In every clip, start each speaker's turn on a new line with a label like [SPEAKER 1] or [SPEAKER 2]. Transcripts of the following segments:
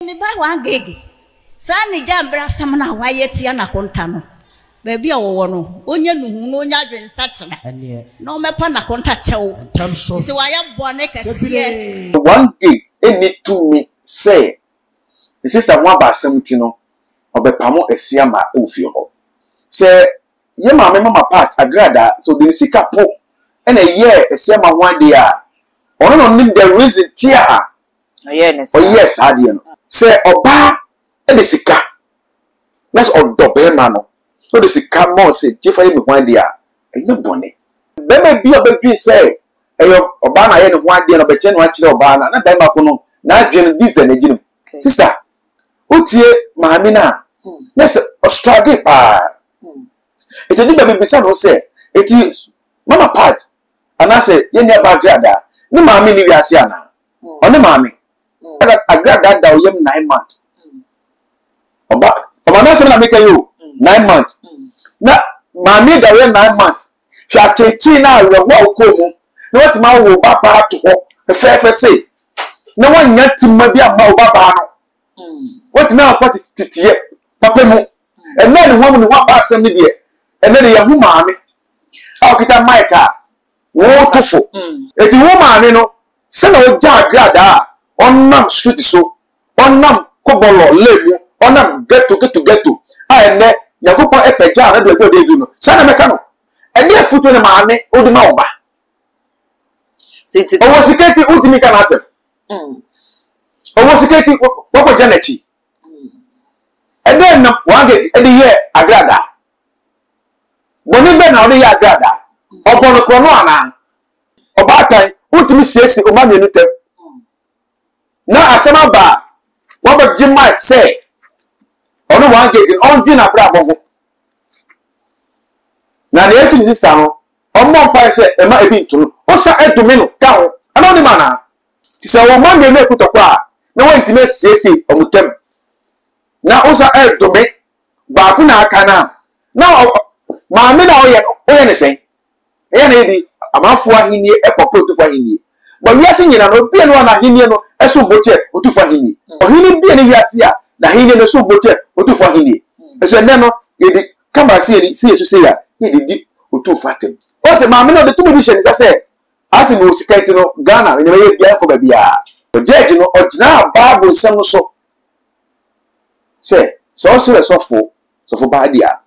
[SPEAKER 1] Me buy 1 gig. Sani jambra samna waye tia na konta no. Baby owo no. Onye nuhu no onya dwen sachira. No mepa na konta chewo. Ise waya bone kase.
[SPEAKER 2] 1 gig any to me say. The sister mo ba asem no. Obepamo esia ma ofie ho. Say ye mama part agrada so the sika po and a year esia ma one day a. Ono no nim the reason tia. Yes, Adian. Say Oba and the Sika. That's all Dobema no. So the Sika more say, Jeffrey me one day, and you bonnet. There be a baby say, Obana and 1 day of a general Obana, and then Macono, now Jim this and a gym. Sister, what's ye, Mamina? That's Australia. It didn't baby son who say, it is Mama Pat. And I say, you never grada. No mammy, Niviasiana. On the mammy. I grab that down 9 months. Oba na say na make you 9 months. Na mami da we 9 months. She at 13 na we wo ko mu. Na what ma wo baba to ho. Fe say. Na wan nya timma bi amma wo baba no. What na fa titiye papa mu. And then wo mu ni wa ba asem ni de. And then ya hu mami. A kita maika. Wo tofo. Eti wo mami no. Se na wo ja grada. Onam street so onam kobolo lemu onam get to ne yakopon epeja na de go do no sa na meka no e dey futu ne maame odi ma oba titi o siketi odi mi kana asem o siketi wo janechi e dey na wange e dey here agrada boni be na o dey agrada obono krono ana oba tan utimi siesi o ma menu tem na asema ba waba Jimmy say ono 1 gig on bi na bra bo na ne etu sister no ommo mpa say e ma ebi ntunu o sa edumi no ka ho ana ni mana ti say wo man na ekutokwa na wo ntime sese omutem na o sa edumi ba ku na aka na ma me na o ye ne sen e na edi amafo ahini ekopo to fa ahini but we are singing no bi no na ahini no eso boche otufa ahini ohini bi ne wiase a na ahini no so boche otufa ahini eso ne no ye di kama si yesu se ya ye di otufa tem o se ma me no de to bi hye nsa se asi mo sikati no Ghana ne ye bia ko ba bia o judge no ogina bible sem so se so so ba dia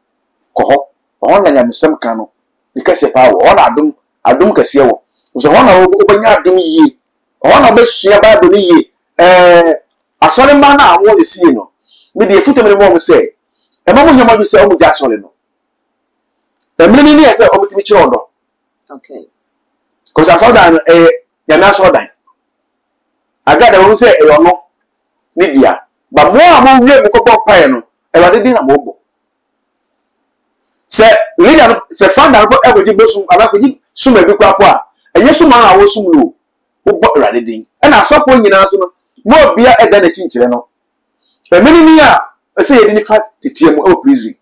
[SPEAKER 2] ko ho on na nyam sem kan no because pa wo na adum kase wo so ho na obanya adum yi ona be hia bible ni yi asore ma na awo esie no me de futo me mo se e ma mo nyama du se o mu ja asore no e me ni se o mutimi kire odo okay cause asore dan ya na asore dan aga da wo se e ono ni dia ba mo a mo wi me ko bo pae no e wa de din na mo bo se leader se founder ko e go ji bosu aba ko ji suma bi kwa kwa enye suma na wo sum no wo rade din e na asofo nyina so no mo bia e da na chinkire no e meni ni a se ye ni fa titie mu e prison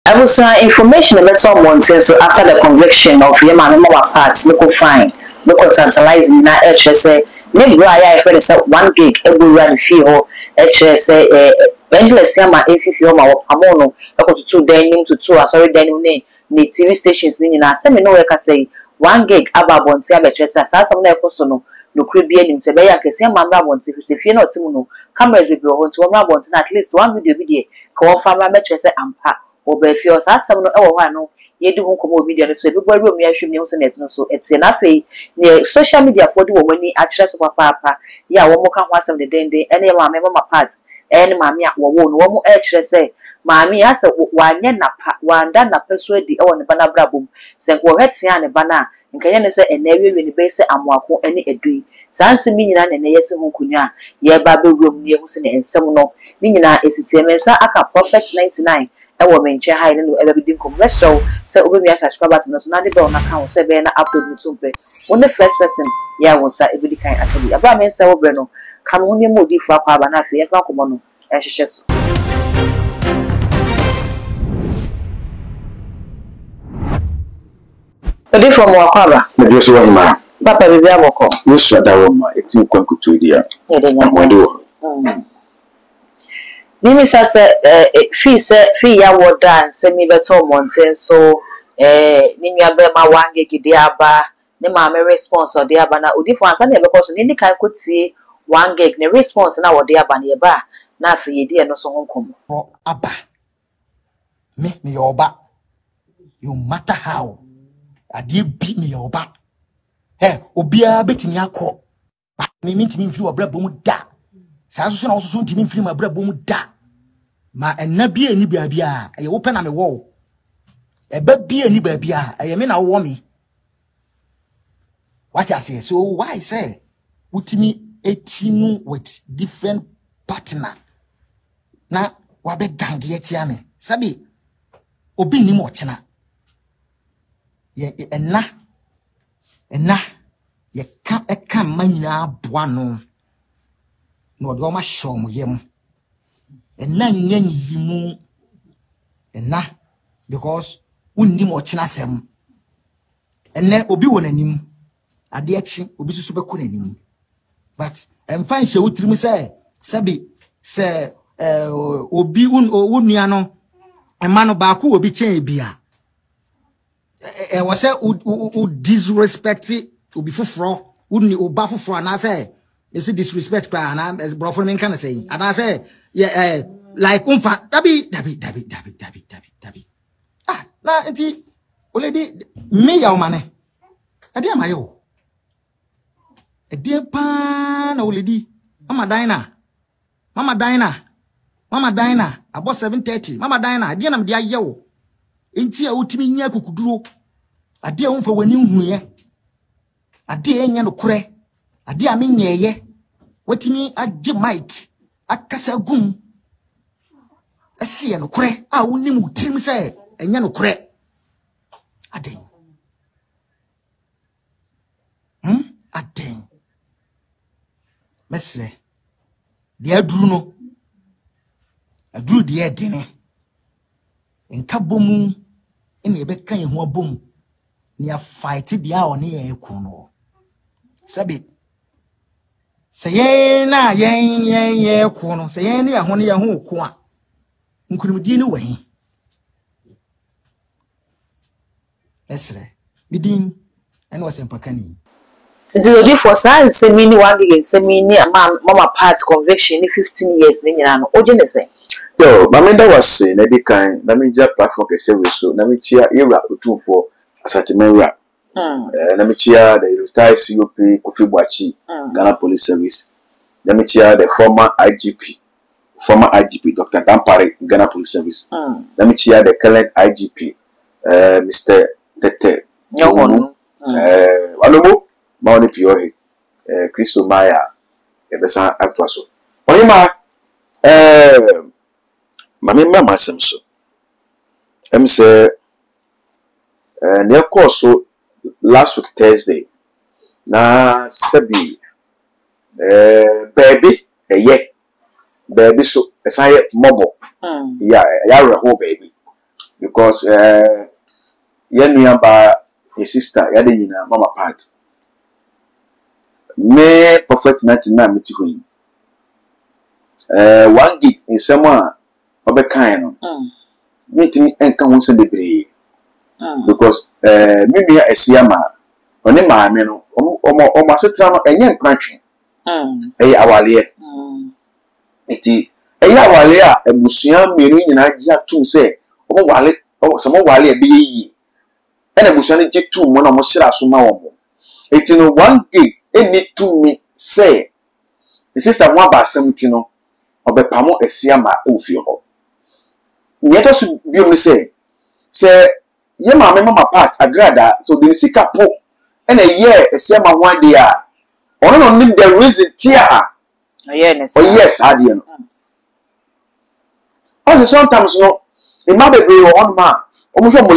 [SPEAKER 3] I was information about someone so after the conviction of Yema Mama parts local fine local tantalizing na HSA ne bra ya e say 1 gig e go run fee ho HSA endless yama efifi o ma wo pamono e ko tutu denim tutu asori denim ne TV stations ni na se me no we ka say 1 gig ababonti abetwesa asasam na ekoso no nokure bi anim te be ya kese mamra abonti fi se fie na otimu no cameras be bi o nti mamra abonti na at least 1 video bi de ka wo fa mamra betwesa ampa wo be fie o asasam no e wo ha no ye di hu komo video no so e bi gwa ro mi ahwe mi so net no so etie na fe ne social media for di wo mani a kire so papa ya wo mo ka ho asam de dende ene ma me mama part ene ma me wo wo no wo mo e kire se maami asa wanye napa wanda napa so edi e woni bana brabom se ko hetia ne bana nkanye ne se enawe ni be se amoako ene edui sanse mi nyina ne yesi ho kunwa ye ba be rom ne hu se ne ensem no ni nyina esitie mensa aka prophet 99 e wo menche hai ne no e be din kom reso se obi mi subscribe button so na de be on account se be na upload mi tumpe won the first person ya won sa ebidi kan atali aba mensa wo bre no kam ho ne modi fu akwa ba na fe ye fa komo no e hwehwe so Odi from Wakwaba.
[SPEAKER 2] Me just want ma.
[SPEAKER 3] Papa baby aboko.
[SPEAKER 2] No shada woma eti kwankutu dia.
[SPEAKER 3] Mimi sasa fi ya wodan se mi beto monten so ni nwa be ma wange gidi aba ne ma me response odi aba na odi fo ansa na e be ko so ni kan kotie 1 gig ne response na wodi aba na e ba na afi yedi e no so honkom
[SPEAKER 4] aba me yoba you matter how ade bi me yoba obia betimi akọ me mintimi mfiri obra bom da saa so na wo so ntimi mfiri ma bra bom da ma enna bi ani bia ye wo pe na me wo eba bi ani bia ye me na wo me what I say so why say utimi etinu with different partner na wabe gange etia me sabi obi ni mo chena ye enna ye ka manyina aboa no no do ma shom yem enna nyanyi yimu enna because unni mo chena sem enne obi wonanim ade achi obi susu be konanim but emfa nhye wutirim say sabi say obi unua no ema no ba ko obi chen bia was say u disrespect obi foforo unni oba foforo na say is disrespect pa na brofo men kan say and say yeah like umfa dabi na enti already me ya umane ade amayo ade pa na already mama dina about 7:30 mama dina ade na me dia yewo enti a utimi nya kukuduro ade a umfa wani huye ade enya no kure ade a menyeye watimi age mic akasa gum asi no kure a woni mu tirim say enya no kure ade ade mesle dia duru no aduru dia dene nka bomu ene be kan ho abom ni a fight dia one ye ku no sabi seye na ye ku no seye ne ya ho ne ya ho ku a nkunimdi ni wahi esre midin ene wasempakani
[SPEAKER 3] the day for science se mini 1 gig se mini mama part conviction ni 15 years ni nyina no ojene se
[SPEAKER 2] yo mamenda wase na di kan na me ja platform ke se we so na me chia era otumfo asatemenra na me chia the retired COP Kofi Boachi Ghana Police Service na me chia the former IGP Dr. Dampare Ghana Police Service na me chia the current IGP Mr. Tete
[SPEAKER 3] Nyohonu
[SPEAKER 2] walomo maoni piohe Kristo Maya ebesa actuaso oyima mamemba masemso say near course last week Thursday na sabi baby baby so esaye mobo ya reho baby because yenuamba his sister yade nyina mama part me prophet 99 meti hoyin 1 gig in someone obekan no meeting enka ho se bebre because me ya esiama oni maame no omo asetra no enye nkrantwe awale eti awale a ebusuan meru nyina gya tum se omo wale so wale e be yi ena ebusuan gye tum mo na mo hira so ma wo eti no 1 gig eni to me say the sister one ba 70 no obepamo esiama ofie ho nyeto so biom say ye mama part agrada so the sika po ena ye esiama one day a ono no nim the reason tia yes adie no also sometimes no e ma be on ma omo hwe mo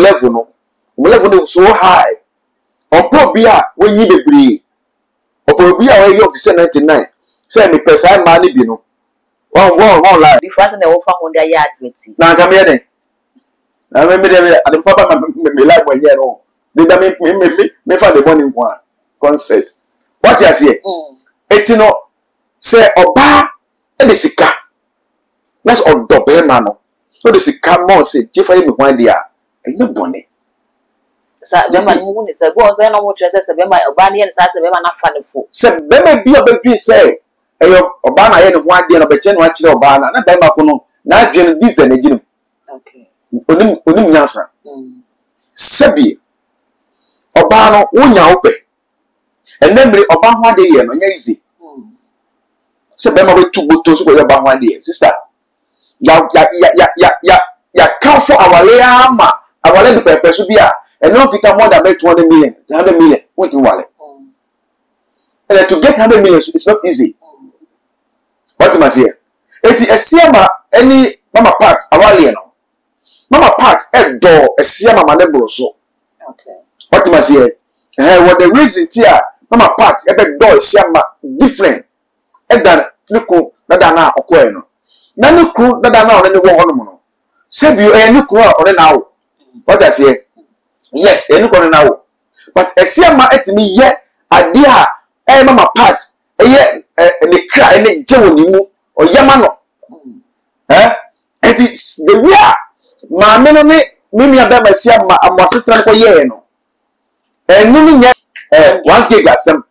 [SPEAKER 2] level no so high on pro bia when yi bebre opo bia we yo 99 say me pesa ma ni bi no one lie
[SPEAKER 3] before na wo fa ho dia ya advert
[SPEAKER 2] na ka me den na me de ade papa me like when you know they da me fa the morning one concert. What you say? Etino say oba e de sika. Let's odobe man no. So the sika mo say jefa me hwan dia. Enye bone.
[SPEAKER 3] Sa be man mu ni say go on say no mo trese say be man oba ne say be man afa ne fo.
[SPEAKER 2] Say be man bi obedwi say eyo oba na ye ne hwan dia no be che no akire oba na be ma ko no na adwen diesel na ginim. Okay. Onim nyansa. Sebi oba no wonya wo pe. Enemre oba hwan de ye no nya easy. Se be ma we tu boto so ko ye ba hwan de sister. Ya count for our ama our le pe so bia and no Peter more than 200 million 100 million what you want and to get 100 million it's not easy. What must here it is siama any mama part our le no mama part e do siama manebro so okay what must here what the reason here mama part e be do siama different e dan nuku na okoe no na nuku na na one ne wo hono no sebi e nuku a one na wo what I say yes e nuku na wo but esiama etimi ye ade a e mama part e ye ne kra ne je woni mu o yema no it is the way ma me no ne mimi aba ma siama amosetra ko ye no enu nye 1 gig asem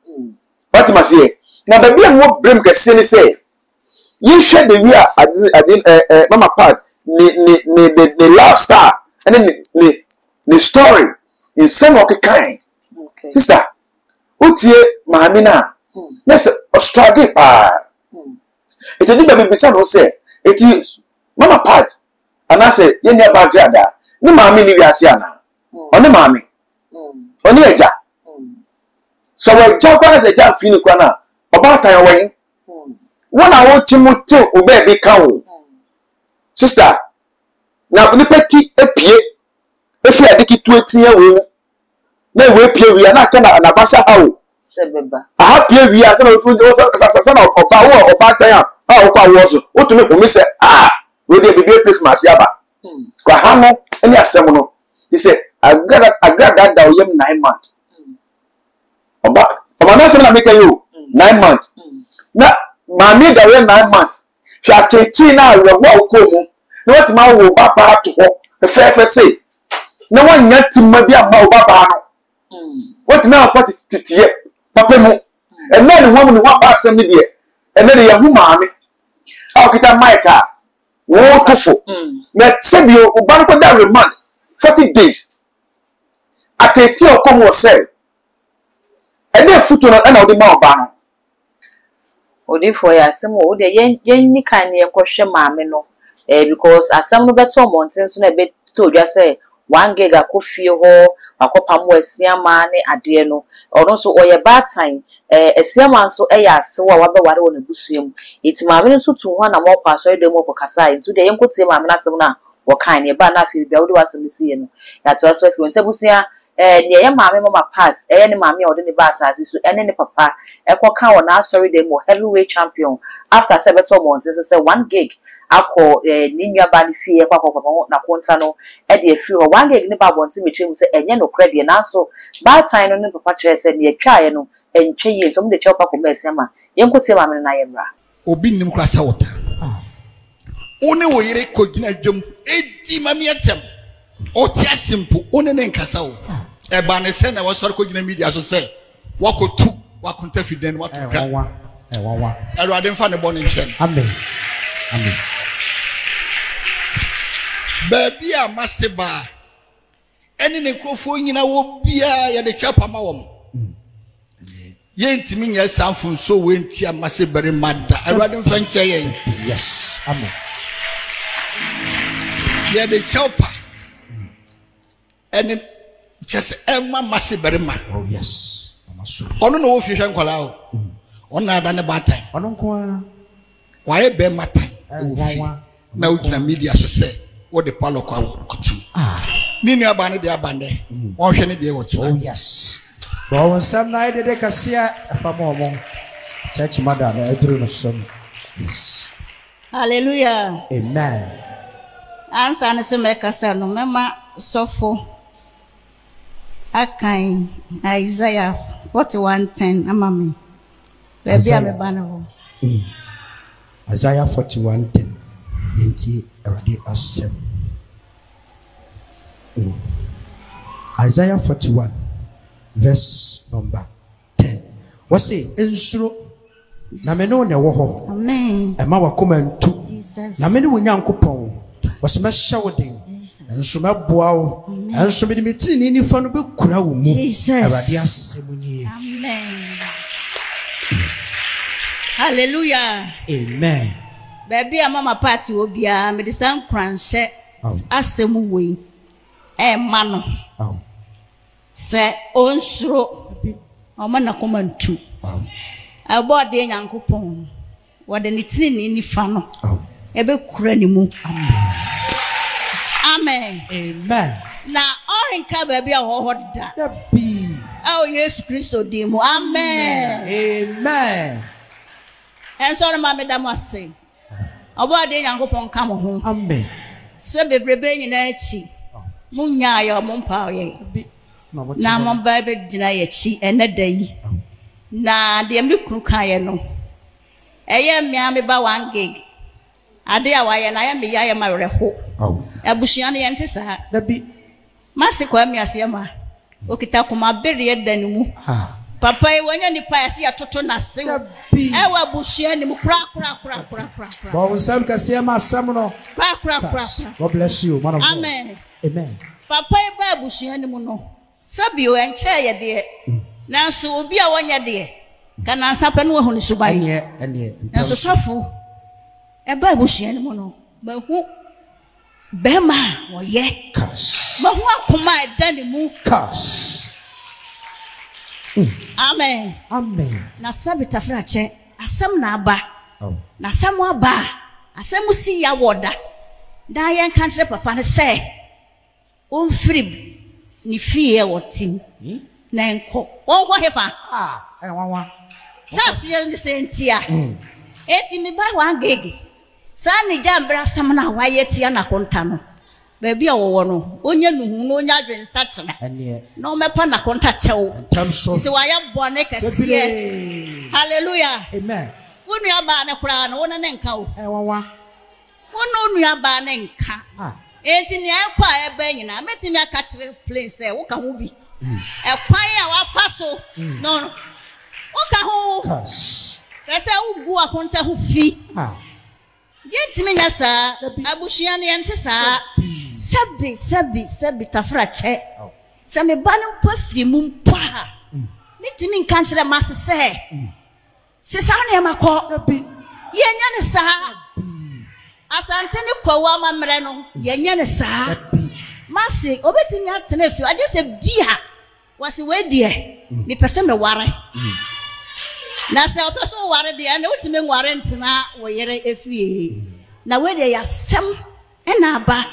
[SPEAKER 2] what I say na ba bia mo brem ka se ni say you share the way mama part the lifestyle and then the story in some of the kind. Okay. Sister, what ye mamina? Let's struggle. It will be baby son who say it is mama part, and I say you near background. No mammy ni asiana. On the mammy. On the edge. So we jump as a jump feel kwana about time way. One I want to obey be cow. Sister, now the petty appear if you are the kid to a tear will then we appear we are not gonna an abasa how. I happy we are some of the power or part time. How was what to make me say, will there be great Christmas yaba? Kahamo, any assembly. He said, I got that down 9 months. About I'm make you 9 months. Now, Mammy, the 9 months. She had 13 now. We walk home. What my will papa to walk a fair say. No one yet to maybe a mau papa. What now for it? Papa mo. And then the woman who walk past some media. And then the young mammy. I'll get a my car. Walk to foot. Let Sabio Ubanco down a month. 40 days. At 18 or come was said. And then foot on an the more banner.
[SPEAKER 3] Odi for ya asem o de yen kan ne kwhwe maame no because asem no beto monten so na be to dwa say 1 gig akofie ho akopam asiama ne ade no ono so oye batan asiama so eya asew a wabeware wona busuam iti maame no so tu ho na mo pa so de mo pokasa into de yenkotie maame na asem na wo kan ne ba na afi bia wo de wasem sie no ya to so afi wonte busia ne ye maame mama pass ne maame o de ne ba asase so ene ne papa ekoka wona sorry dem mo heavyweight champion after 7 months so say 1 gig akọ ni nnuaba ne fie kwakọ na konta no e de afi ho 1 gig ne ba bonti metwem say enye no credit na so ba time no ne papa kire say ne atwae no enche ye so mo de che papa ko mesema yenkotie maame na yemra
[SPEAKER 4] obi nim kra sa wota one wo yire ko gina dwom edi mame atem o tia simple one ne nkasa wo e ba ne se na wo sori ko gina media so say wakotu wakunta fiden watukra wawa Erade mfa ne bone nchen amen amen baby a maseba eni ne krofo nyina wo bia ya de chapa ma wo yentimi nya sanfun so wenti a masebere mada Erade mfa nche yen yes amen ya de chapa eni chese emma masebere ma oh yes ono no wo fi hwe nkwala o ona ada ne batai ono nko a wae be matai wo fi na wo gina media so se wo de palo kwa kutu nini abane de abande wo hwe ne de wo tso oh yes bo won sam na ide de kasia afamo mo church mother na edru no som yes
[SPEAKER 1] hallelujah
[SPEAKER 2] amen
[SPEAKER 1] ansa ne se me kasa no mema sofo Akai Isaiah 41:10 amame. Baby am bana.
[SPEAKER 5] Isaiah 41:10. Enti already asem. Isaiah 41 verse number 10. What say ensuro na me no ne wo ho.
[SPEAKER 1] Amen.
[SPEAKER 5] E ma wakoma ntu.
[SPEAKER 1] Jesus.
[SPEAKER 5] Na me ne wonyankopon. Wose me hye wo den. Enso me boa wo. Enso me de metini ni fa no be kura wo mu. Awurade asem ni.
[SPEAKER 1] Amen. Hallelujah.
[SPEAKER 5] Amen.
[SPEAKER 1] Baby mama party obia me de san kranhye asem wei. E ma no. Se onsuro o ma na koma ntu. Abode nyankopon. Wode ne tini ni fa no. Ebe kura ni mu. Amen.
[SPEAKER 5] Amen.
[SPEAKER 1] Na orinka baby ahohoda.
[SPEAKER 5] Dabi.
[SPEAKER 1] Oh yes Christo dimu. Amen.
[SPEAKER 5] Amen.
[SPEAKER 1] En so na me da mo ase. Abode nyankopon ka mo ho.
[SPEAKER 5] Amen.
[SPEAKER 1] Se bebrebe nyina achi. Munya ya mo mpa ye. Na mo ba be gina ye chi eneda yi. Na de me kru kan ye no. Eye mmea me ba 1 gig. Ade a wa ye na ya me ya ye ma reho. Abushia ne yente sa.
[SPEAKER 5] Dabi.
[SPEAKER 1] Masi kwa mi ase ma. Okita kuma bere ye danimu. Papa e wonya nipa ya se atoto na se. E wa abushia ni mu kra.
[SPEAKER 5] Bo nsam kase ma asam no.
[SPEAKER 1] Kra.
[SPEAKER 5] God bless you, man of God.
[SPEAKER 1] Amen.
[SPEAKER 5] Amen.
[SPEAKER 1] Papa e ba abushia ni mu no. Sabi o enche ye de. Nanso obi a wonya de. Kana ansape no hu ni suban.
[SPEAKER 5] Ene.
[SPEAKER 1] Nanso sofo. E ba abushia ni mu no. Ba hu Bema woye
[SPEAKER 5] Kas.
[SPEAKER 1] Ma hu akoma edani mu
[SPEAKER 5] Kas.
[SPEAKER 1] Amen.
[SPEAKER 5] Amen.
[SPEAKER 1] Na sabita frache asem na aba. Na asem aba. Asem si ya woda. Da yen kantre papa ne se on free ni fie wotim. Na enko. Won ko hefa.
[SPEAKER 5] Wawa.
[SPEAKER 1] Sase ye sentia. Eti mi ba 1 gig. Sani jambra samna waye tia na konta no. Baby a wo no, onye nuhu no onya adwensa kyerɛ.
[SPEAKER 5] Ene.
[SPEAKER 1] No mepa na konta kyɛw.
[SPEAKER 5] Tamso.
[SPEAKER 1] Ise waye bone kɛseɛ. Hallelujah.
[SPEAKER 2] Amen.
[SPEAKER 1] Wonu aba ne kura no wona ne nka wo.
[SPEAKER 2] Wawa.
[SPEAKER 1] Wonu nu aba ne nka. Enti ne akwa eba nyina, metimi aka kyerɛ place sɛ wo ka ho bi. Ekwan a wafa so. No. Wo ka ho.
[SPEAKER 2] Kas.
[SPEAKER 1] Kɛsɛ wo gu akonta ho fi. Yentimi nya saa abushia ne yente saa sabi tafrache se me ba ne mpa firi mu mpa ne timi nka nkyere masse se sa ne makɔ yenya ne saa asante ne kwawa mamre no yenya ne saa masse obetimi atena fi agye se bia wase we die me pese me ware na se opeso ware de na wutime nware ntena wo yere efie na we de yasem na aba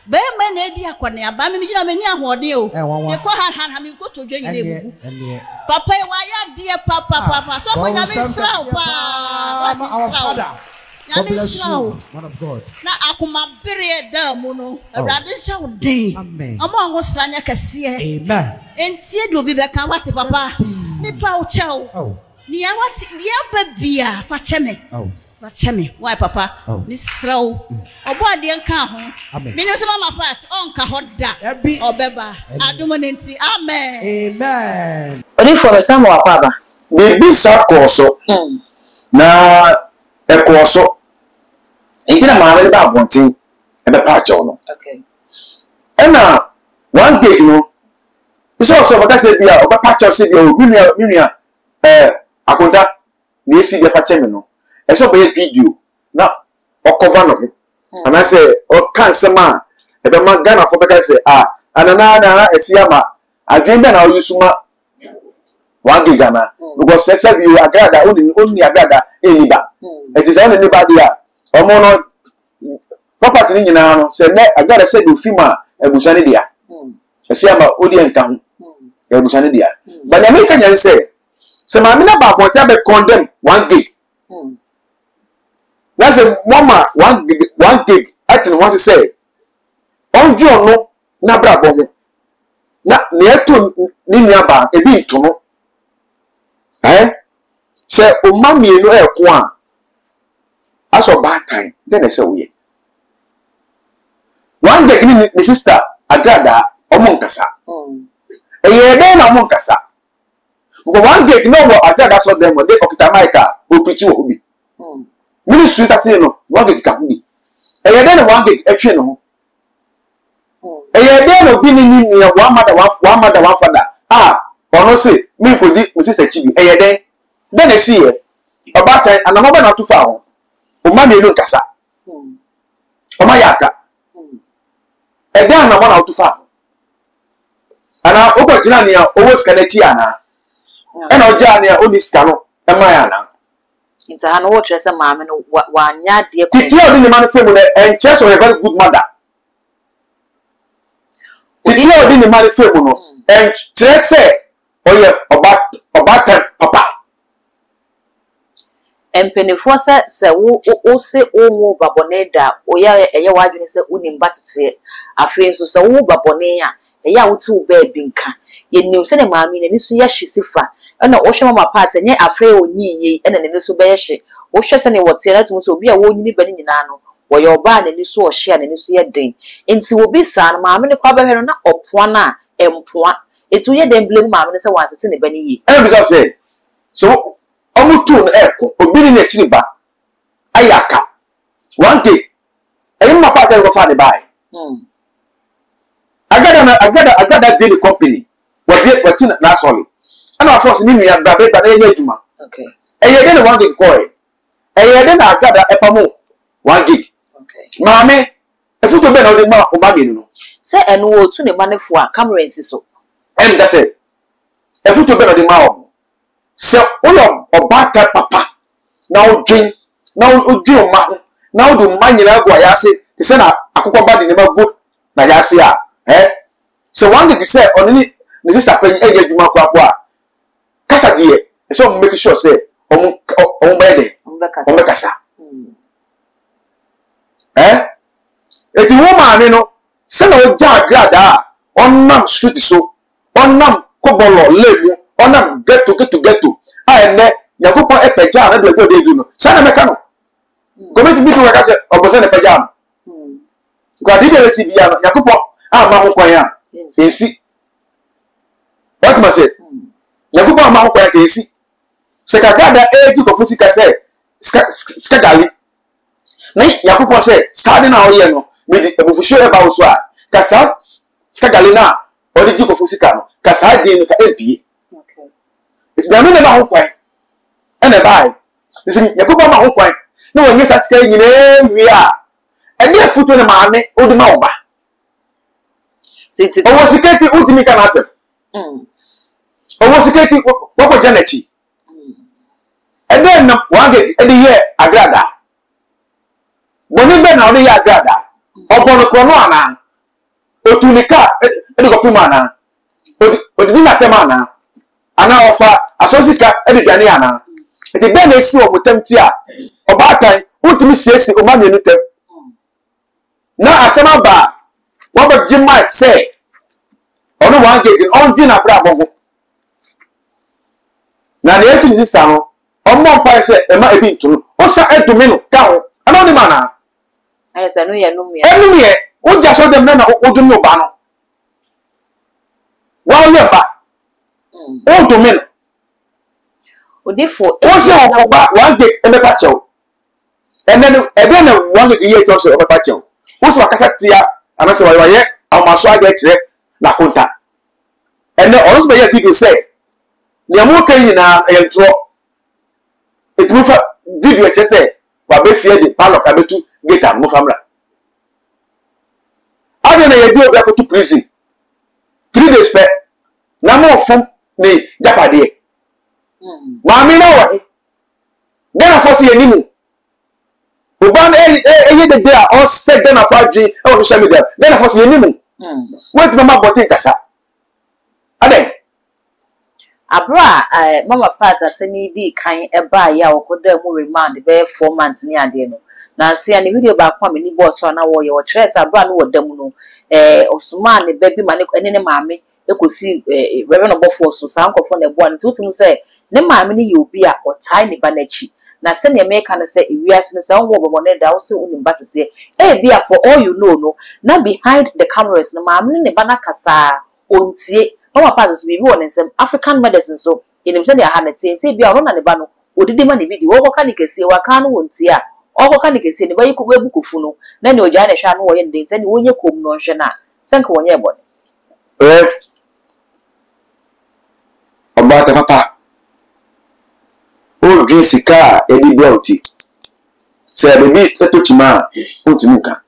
[SPEAKER 1] be ma na edi akone aba me gina me ni ahode o me ko han me ko todwe nyine bugu papa wa ya de papa so for nyame sraw pa
[SPEAKER 2] Our Father.
[SPEAKER 1] God bless you,
[SPEAKER 2] man of God.
[SPEAKER 1] na akoma bere da mu no awrade hye wo den amo anwo sranya kase
[SPEAKER 2] Amen.
[SPEAKER 1] entie de obi be ka wate papa me pa wo chew ni awati dia babia fa cheme why papa ni sraw obo ade nka ho me no se mama part on ka hoda obeba adumonenti amen
[SPEAKER 3] odi for some wakwaba
[SPEAKER 2] Bibi sakoso na ekoso enti na maame ba abonten e be pa chaw no
[SPEAKER 3] okay
[SPEAKER 2] ena 1 gig no so baka se bia o be pa chaw se bia o minua akonta na esi bia fa cheme no eso be video na o cover no ho ana se o kan sema e be ma Ghana fo beka se anana na esi ama agenda na o yusuma 1 gig na because se bi agrada oni agrada eniba it is only anybody omo no property ni nyina no se ne agrada se do fima ebusane dia esi ama odi enka ho ebusane dia but na make nyare se maame na ba bonta be condemn 1 gig na se mama 1 gig ati no wase say onjo no na bra bo ho na neto ni niaba ebi ntono se o mami enu eko a aso bad time then I say we one day ni sister agrada omonkasa eye dey na omonkasa but one day no wo agrada so dem dey okita maika o preach wo bi ministry starting no one day ka bi eye dey na one day etwe no eye dey no bi ni one mother one father ono say me ko di sister chibi eye dey then I see about time and I'm not too far o ma me no nkasa o ma yaka e dey na mo na too far ana o ko jina ni owo ska na ti ana e na o ja ni o ni ska no e ma ya na
[SPEAKER 3] nta ha no wo trese maame no wa nya de ko
[SPEAKER 2] titi o di ni man femu na en chess or a very good mother titi o di ni man femu no en trese o ye oba papa
[SPEAKER 3] empenefo se wo se wo babone da o ya eye wadwene se unim batete afi nso se wo babone a eye a wote wo ba binka yenim se ne maami ne so ya hyesifa na wo hwe mama part enye afi onyiye na ne so ba ye hye wo hwe se ne wote na timo so obi a wo nyini ba ni nyina no wo ye oba na ne so o hye na ne so ye den enti wo bi sa na maami ne kwa ba hwe no na opoa na empoa etu ye den blame maami ne se wansete ne ba ni yi
[SPEAKER 2] e bi say so omutun eko obiri na chiri ba ayaka one day eyin ma pa go fa de bai agada dey the company what na sorry and of course ni nua ba be ba na ye adwuma
[SPEAKER 3] okay
[SPEAKER 2] eye dey na one gig boy eye dey na agada epamo 1 gig
[SPEAKER 3] okay
[SPEAKER 2] maame efuto be na o de ma o ma me no
[SPEAKER 3] se enu wo tu ne manefo a camera nsi so
[SPEAKER 2] em just say efuto be na de ma o se uyo obata papa na odwen na odwen o ma na odu ma nyina go ayase te se na akokọ ba de ne ma go na yase a so one day say only the sister pen eje adwuma kwa kwa kasa de so make sure say omu ba de omu kasa eti wo ma ne no se na o ja agrada onnam street so onnam kobolo lemu onam get to ene yakopon epeja na do de du no sana meka no komiti bi to ka se obose na peja no ko di de si bia no yakopon ma ho kwan a ensi what ma say yakopon ma ho kwan a ensi se ka gada eji ko fusi ka se ska gali na yakopon se stadi na oye no me di ebufusho e ba wo so a ka sa ska gali na o di ji ko fusi ka no ka sa di no ka ebie it's the minute ma ho kwan ene bai isi yakuba ma ho kwan na wonye sasika nyine wi a ene afuto ne maame odi ma oba titi owo siketi udimi kana asem owo siketi woko janechi ene na wange ede ye agrada woni be na odi ye agrada obono krono ana otunika ede ko pima ana odi na tema ana ana ofa asosika ede dwane ana ete be na esi o mutamti a obatan utimi siesi o ma menu tem na asema ba wo ba jimma say ono wan gege on bi na bra bo na ne etu sister no ommo mpa se e ma ebi ntunu o sa edumi no ka ho ana oni ma na
[SPEAKER 3] ale sa no ye no me
[SPEAKER 2] enu ye o ja so dem na odumi o ba no wa o ye ba o do men
[SPEAKER 3] odifo
[SPEAKER 2] o se o ba one day e me pa chew and then e be na one day ye to se o me pa chew o se wakasa tia ana se wa ye amaso aga kire na konta and then also be video say ne mo kan yina e ntro e tu fa video che say wa be fie de palo ka betu geta mo famra ade na ye bi obi akoto prison 3 days pe na mo fun ni japade maami na wa gana fosi yenimu uban eye de dia on set gana fadri e o social media gana fosi yenimu wait mama botin kasa ade
[SPEAKER 3] abra mama pass asemi di kan e ba ya okoda mu remand be 4 months ni ade no na sia ni video ba kwa me ni boss na wo ye wo chere sa abra no wo dam no osuma ne ba bi ma ne maami ekosi reverend obofo so san kofo na ebo an tutum say ne maame ne ye obi a otai ne ba nachi na se ne make na say ewiase ne say wo bobo ne da wo se unim batete bia for all you know no na behind the cameras no maame ne ba na kasa ontie no part so bi won nsem African medicine so enim se ne ha na tie bia no na ne ba no odidi ma ne video wo ka ne kese wa ka no wontie a okoka ne kese ne ba yiko ebukufu no na ne oja na hwa no wo ye ndin se ne wonye kom no hwe na senka wonye ebo
[SPEAKER 2] Obata papa o drin sika edi beauty se baby eto chima ontimi nka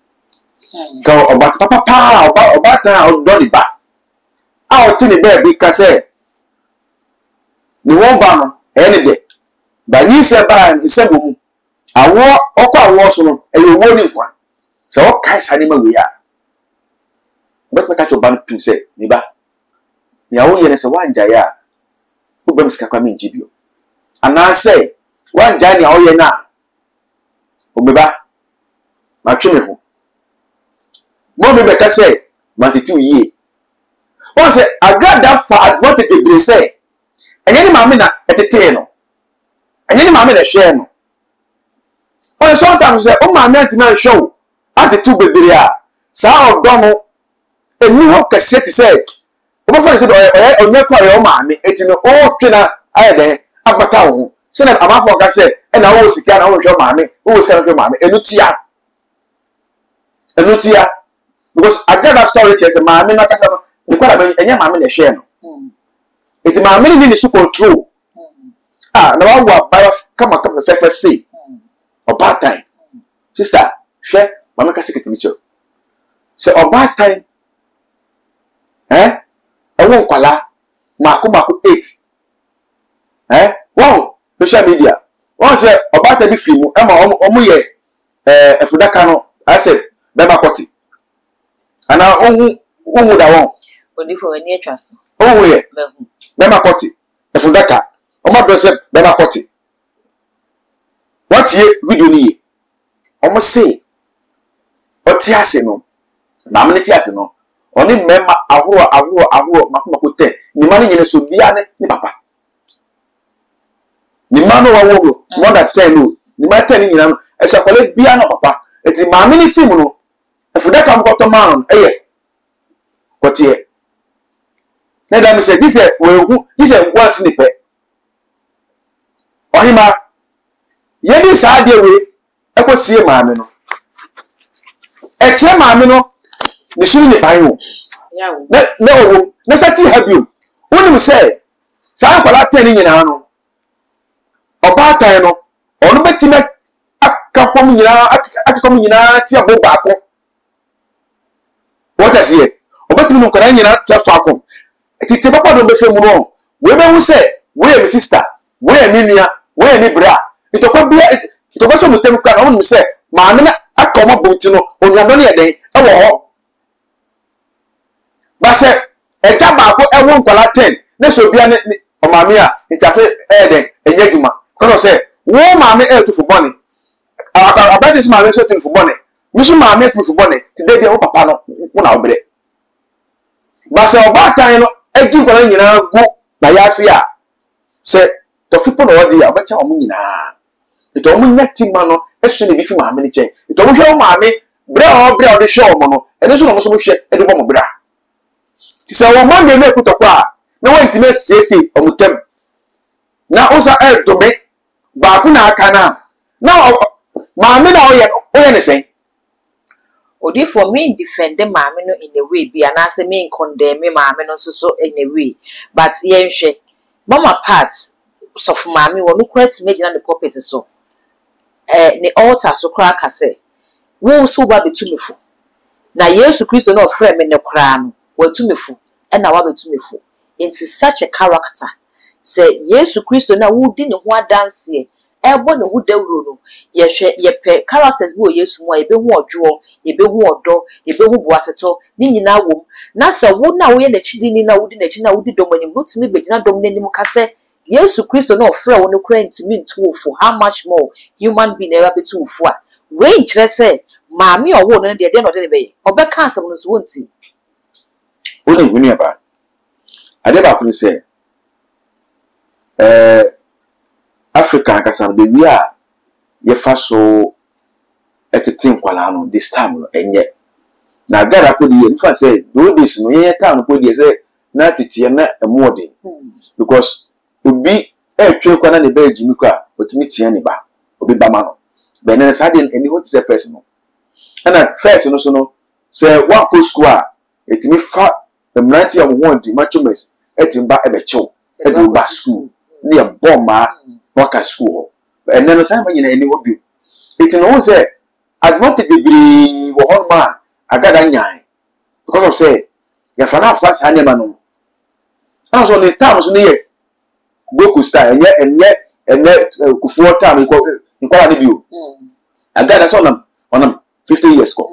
[SPEAKER 2] ka obata papa obata o do di ba a o tini be bi ka se ni won ba no ene de ba yi se ba ni se bomu awo okwa awo so no e yo wo ni nkwa se o kai sa ni ma we ya bet me ka cho ban pim se ni ba ya wo ye ne se wanja ya ubem sika kwa minjibio ana say wan jani a oye na obeba ma tweme ho mo be ka say ma titi uye won say agrada for advantage be say enye ni maame na etete no enye ni maame na hwe no won sometimes say o maame anti na hwe o atete bebere a sa odo no eni ho kase ti say o fa say onye kwa yo maame eti no o twena ayede agbata wo se na amafo ka say e na wo sika na wo hwe maame wo sika na hwe maame enutia because agrada story che say maame na kasa no de kwa na enye maame na hwe no eti maame ni su control na wa wa ba kama fefe say oba time sister hwe maame ka seketi micho se oba time ewo nkwala mako 8 wow social media won say obata bi fimu omu ye efudaka no I said bema koti ana onwu da won
[SPEAKER 3] onifo eni etwaso
[SPEAKER 2] onwu ye bema koti efudaka omo do say bema koti what ye video ni ye omo say oti ase no na amneti ase no oni mema ahoro makoko te ni mani nyene so bia ne papa ni mano wa wo more than 10 no ni ma 10 nyina no e so kwale bia no papa eti ma me ni film no e fuda kam ko to man eye kotie na da me say this once ni pe ohima ye bi sa de we e ko sie ma me no e che ma me no ni suru ni ban wo na sati habio woni say sa kwala 10 nyina no obatan no onu betime akakom nyina ti abo baako what is here obetime no kwara nyina ti afa akom tete papa do be femu no we be hu say we am sister we am nua we am bra itokwa so mutem kwa na wonu say ma na akom bonti no onua no ne den e wo ho ba say eja baako e wo nkwala 10 na so bia ne omame a ntase den enye djuma kono say wo maame to fubone about this maame so to fubone misu maame to fubone today bia wo papa no wo na obre ba say oba tan no eji kwara nyina gu na yase a say to fipo no wodi a bacha omu nyina to omu nyati ma no esu ne bi fi maame ni chen to omu hwe maame bra o de hwe omu no ene so no so hwe e de bo mo bra ti say wo maame na ekutokwa na wo ntime sese omutem na usa dome ba ku na aka na maame na oye ne sen
[SPEAKER 3] odi for me defend maame no in a way bi anase me condemn maame no so in a way but yenhwe mama parts so for maame wo no correct me gina the pulpit so ne altar so kra kase wo so ba betumefu na Yesu Kristo no frɛ me ne kra no watumefu na wa betumefu into such a character say Yesu Kristo na wudi ne ho adanse ebo ne ho dawuro no ye pe characters bi o Yesu mo ebe ho odwo ebe ho odo ebe ho boaseto ni nyina wom na se wo na wo ye na chidi ni na wudi na chi na wudi domanim rutimi begina dom nanim ka se Yesu Kristo no frɛ wo no kra ntimi ntuofo how much more human being ever be tuofo a we nkyere se maami owo no de no de be obeka asem no so wonti
[SPEAKER 2] woni huni aba ade ba ko say Africa kasa be wi a ye fa so etetin kwala no this time no enye na gara ko die nfa say do this no ye time ko die say na tete na emode because obi twe kwana ne ba jimi kwa otimi tie ne ba obi ba ma no be ne sa de eni what say first no and first no so no say one ko school a etimi fa the mranti of one di machumes etimba ebe chew edu ba school ne bomba waka school and then say ma nyina eni obi it no say advantage be wo hon ma agada nyan because of say ya fana fast anya ma no also the time so ne Goku style enye kufuo time ko ni bio agada so on 50 years ko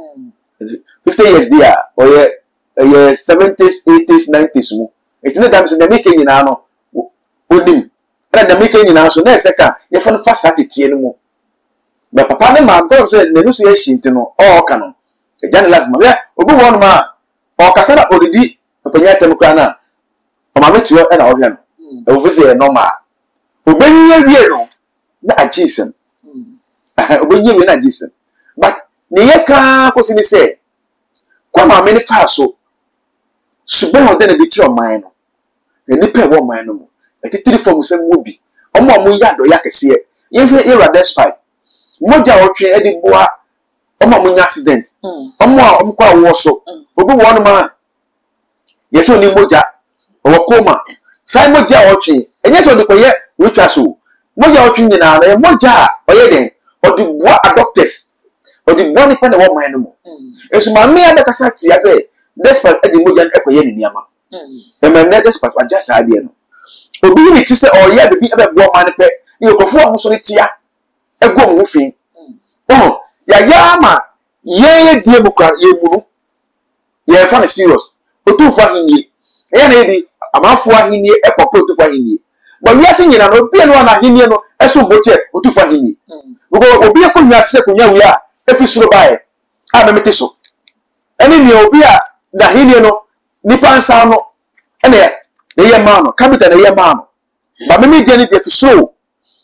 [SPEAKER 2] 50 years dia or ye 70s 80s 90s mu etine time so na make nyina no onim na na make nyina so na seka ye fa no fa satetie no mu na papa ne ma go say na nusu ye shinti no o ka no e jan life ma ya obi won ma o kasa na odidi papa nya tem kra na o ma metuo e na o hwe no e wo say normal obenye wie no na agisem obenye wie na agisem but ne ye ka ko sini say kwa ma me ne fa so sube ho de na bi ti o man no eni pe wo man no mo e titiri fo musem wo bi omo ya do ya kese ye hwe era despite moja otwe edi boa omo nya accident omo kwa wo so obi wo no ma yeso ni moja o koma sai moja otwe enye so de koye witwa so moja otwe nyina na moja oye den odi boa doctors odi boa ni pa na wo man no mo esu ma me ada kasa ti ya say despite edi moja ekoye ni niama e ma ne despite adjust ade no obi ni ti say oye de bi ebe boa man pe ni okofo mo so ni tia ego mo fin ya ma ye die bukwa ye munu ye fa na serious otu fa hinye e na edi amafo ahinye e kopo otu fa hinye bo wi ase nyina no bi no na hinye no eso boche otu fa hinye obi e ko nya se ko nya wi a efi suro bae a memete so eni ni obi a na hinye no nipa nsa no ene ye ma no kabita na ye ma no ba meme die ni de fi suro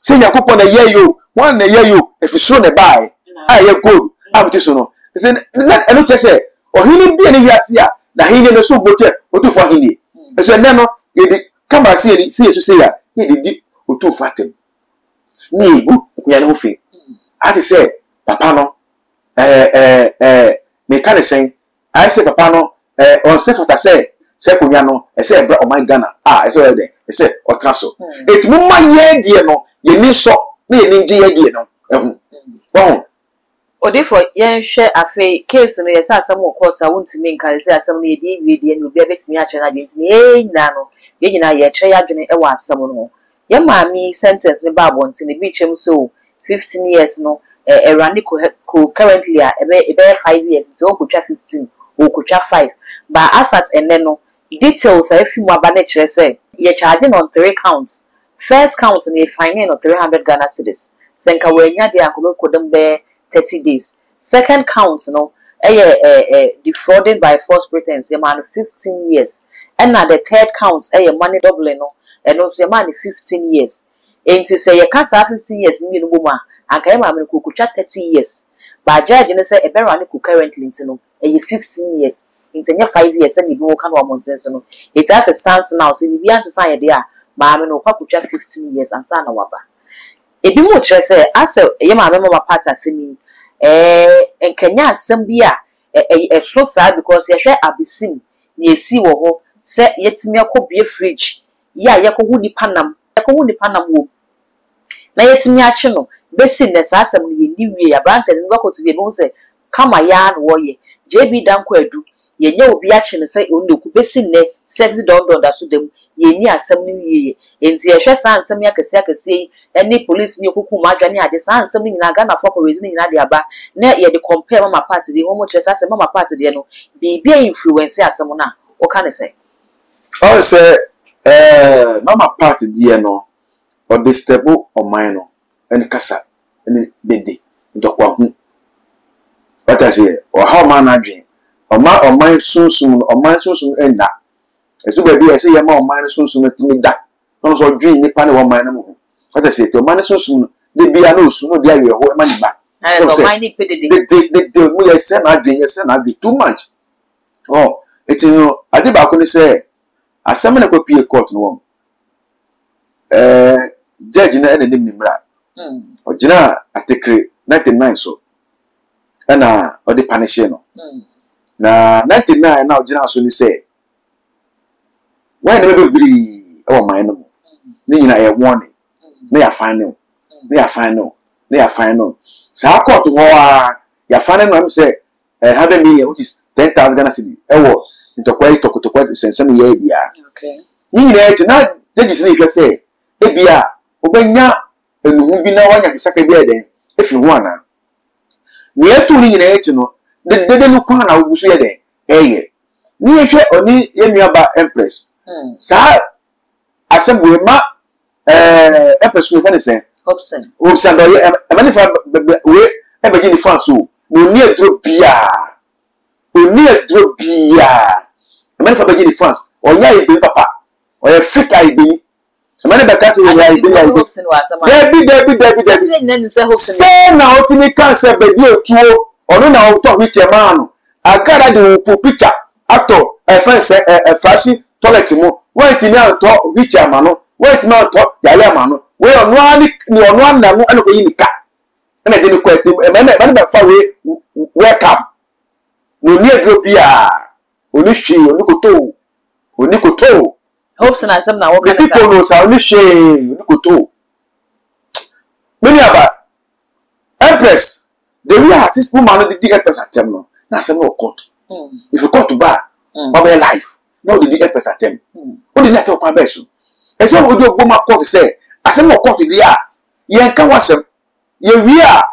[SPEAKER 2] se yakopɔ na ye yo one na ye yo efi suro ne bae aye gold amte so no se na eno che se ohini bi ene wiase a na hini no so boche otufu ahini so ne no ye di kama se ye so se ya ye di otufu atem ni ibu ya ne ho fi ati se papa no me ka ne sen ai se papa no on se fota se kunya no se ebra o my Ghana so ye de se otraso etmu ma ye die no ye ni so na ye ni ye die no bon
[SPEAKER 3] Odifo yen hwe afi case no yesa asem court a wontimi nkan se asem no ye die no obi abetimi a kire na dwentimi nyina no ye nyina ye kire ya dwene e wa asem no ye maami sentence ne ba abontini bi twem so 15 years no erani ko currently a ebe 5 years nti o kotwa 15 o kotwa 5 ba asat enne no details a fi mu aba na kire se ye charging on 3 counts first count ne fine no 300 Ghana cedis senka wanya de akobe kodem be 30 days. Second count, no, defrauding by false pretense, man 15 years. And now the third count, money doubling, no, and also man 15 years. And to say you can't have 15 years, you know, and came out with 30 years. But judge, you say a better currently, no, 15 years. Into 5 years, and you know, kind of nonsense, no. It has a stance now, so you be answer sign there, mamma, no, papa, 15 years, and son of waba. Ebi mo kire se ase ye ma mema pata semi enkanya asem bia so sa because ye hwe abesim na esi wo ho se yetimi akobie fridge ya yekohu nipa nam wo na yetimi ache no besin na sa asem ye niwie ya branch ne bakotu be no se kama ya no wo ye JB danko adu ye nya obi ache ne se onneku besin ne sexy don da so dem ye ni asem ni wiye enti ye hwe sa asem ya kese any police ni okuku madwane ade sa ansem nyina Ghana for reason nyina de aba na ye de compare mama party de homo chese asem mama party de no bibia influence asem na o ka ne say
[SPEAKER 2] o say mama party de no o disturb o man no en kasa en bede ndokwa hu what I say o how man adwen o man sunsun enda Esu baby I say ya ma o man so so metimi da. No so dwen nipa ne wo man na mo. What I say to man so so de bia na osu no dia we ho e ma ni ba.
[SPEAKER 3] So mind it pede
[SPEAKER 2] de we yes na dwen yes na be too much. Oh, it is no ade ba ko ni say asem na ko pie court no wo. Judge na ene nim nimra. Ogina atekre 99 so. Na o de punish no. Na 99 na ogina so ni say why never be oh my no. Ni nyina e warning. Na ya final. Na ya final. Na ya final. Sa court ho a ya final no am say 100 million which is 10,000 Ghana cedi. Ewo ntokwa sensem ye bia.
[SPEAKER 3] Okay.
[SPEAKER 2] Ni nyina e na judges ni hwe say e bia obanya enuhu bi na wanya saka bi eden efi ho ana. Ni etu ni nyina e no de no kwa na wusu ye den eye. Ni hwe oni ye nuaba empress. Sa assembly ma empress we fa ne say Hobson do ye e mani fa we e be ni fa so no ni adro bia oni adro bia e mani fa be ni fans onya e be papa o ye fake ai be e mani be ka say we ai be Hobson wa sama Debbie say na otini kan say be bi otuo ono na o to which man no agara de o picture ato e fa say e fashi toilet mo wait ni an to which man no wait na to yale man no we ono ani ni ono ana no ana ko yi nika na de ni ko etim e me be fa we welcome no ni edro bia oni hwe oni koto
[SPEAKER 3] hopes na asem na wo
[SPEAKER 2] kan sa no sa oni hwe oni koto many about empress the way artist woman the empress atem no na asem no court if you court to bar my life no the empress atem o de na te kwa beso e se wo de ogbo court say asem no court dia ye kan wasem ye wi a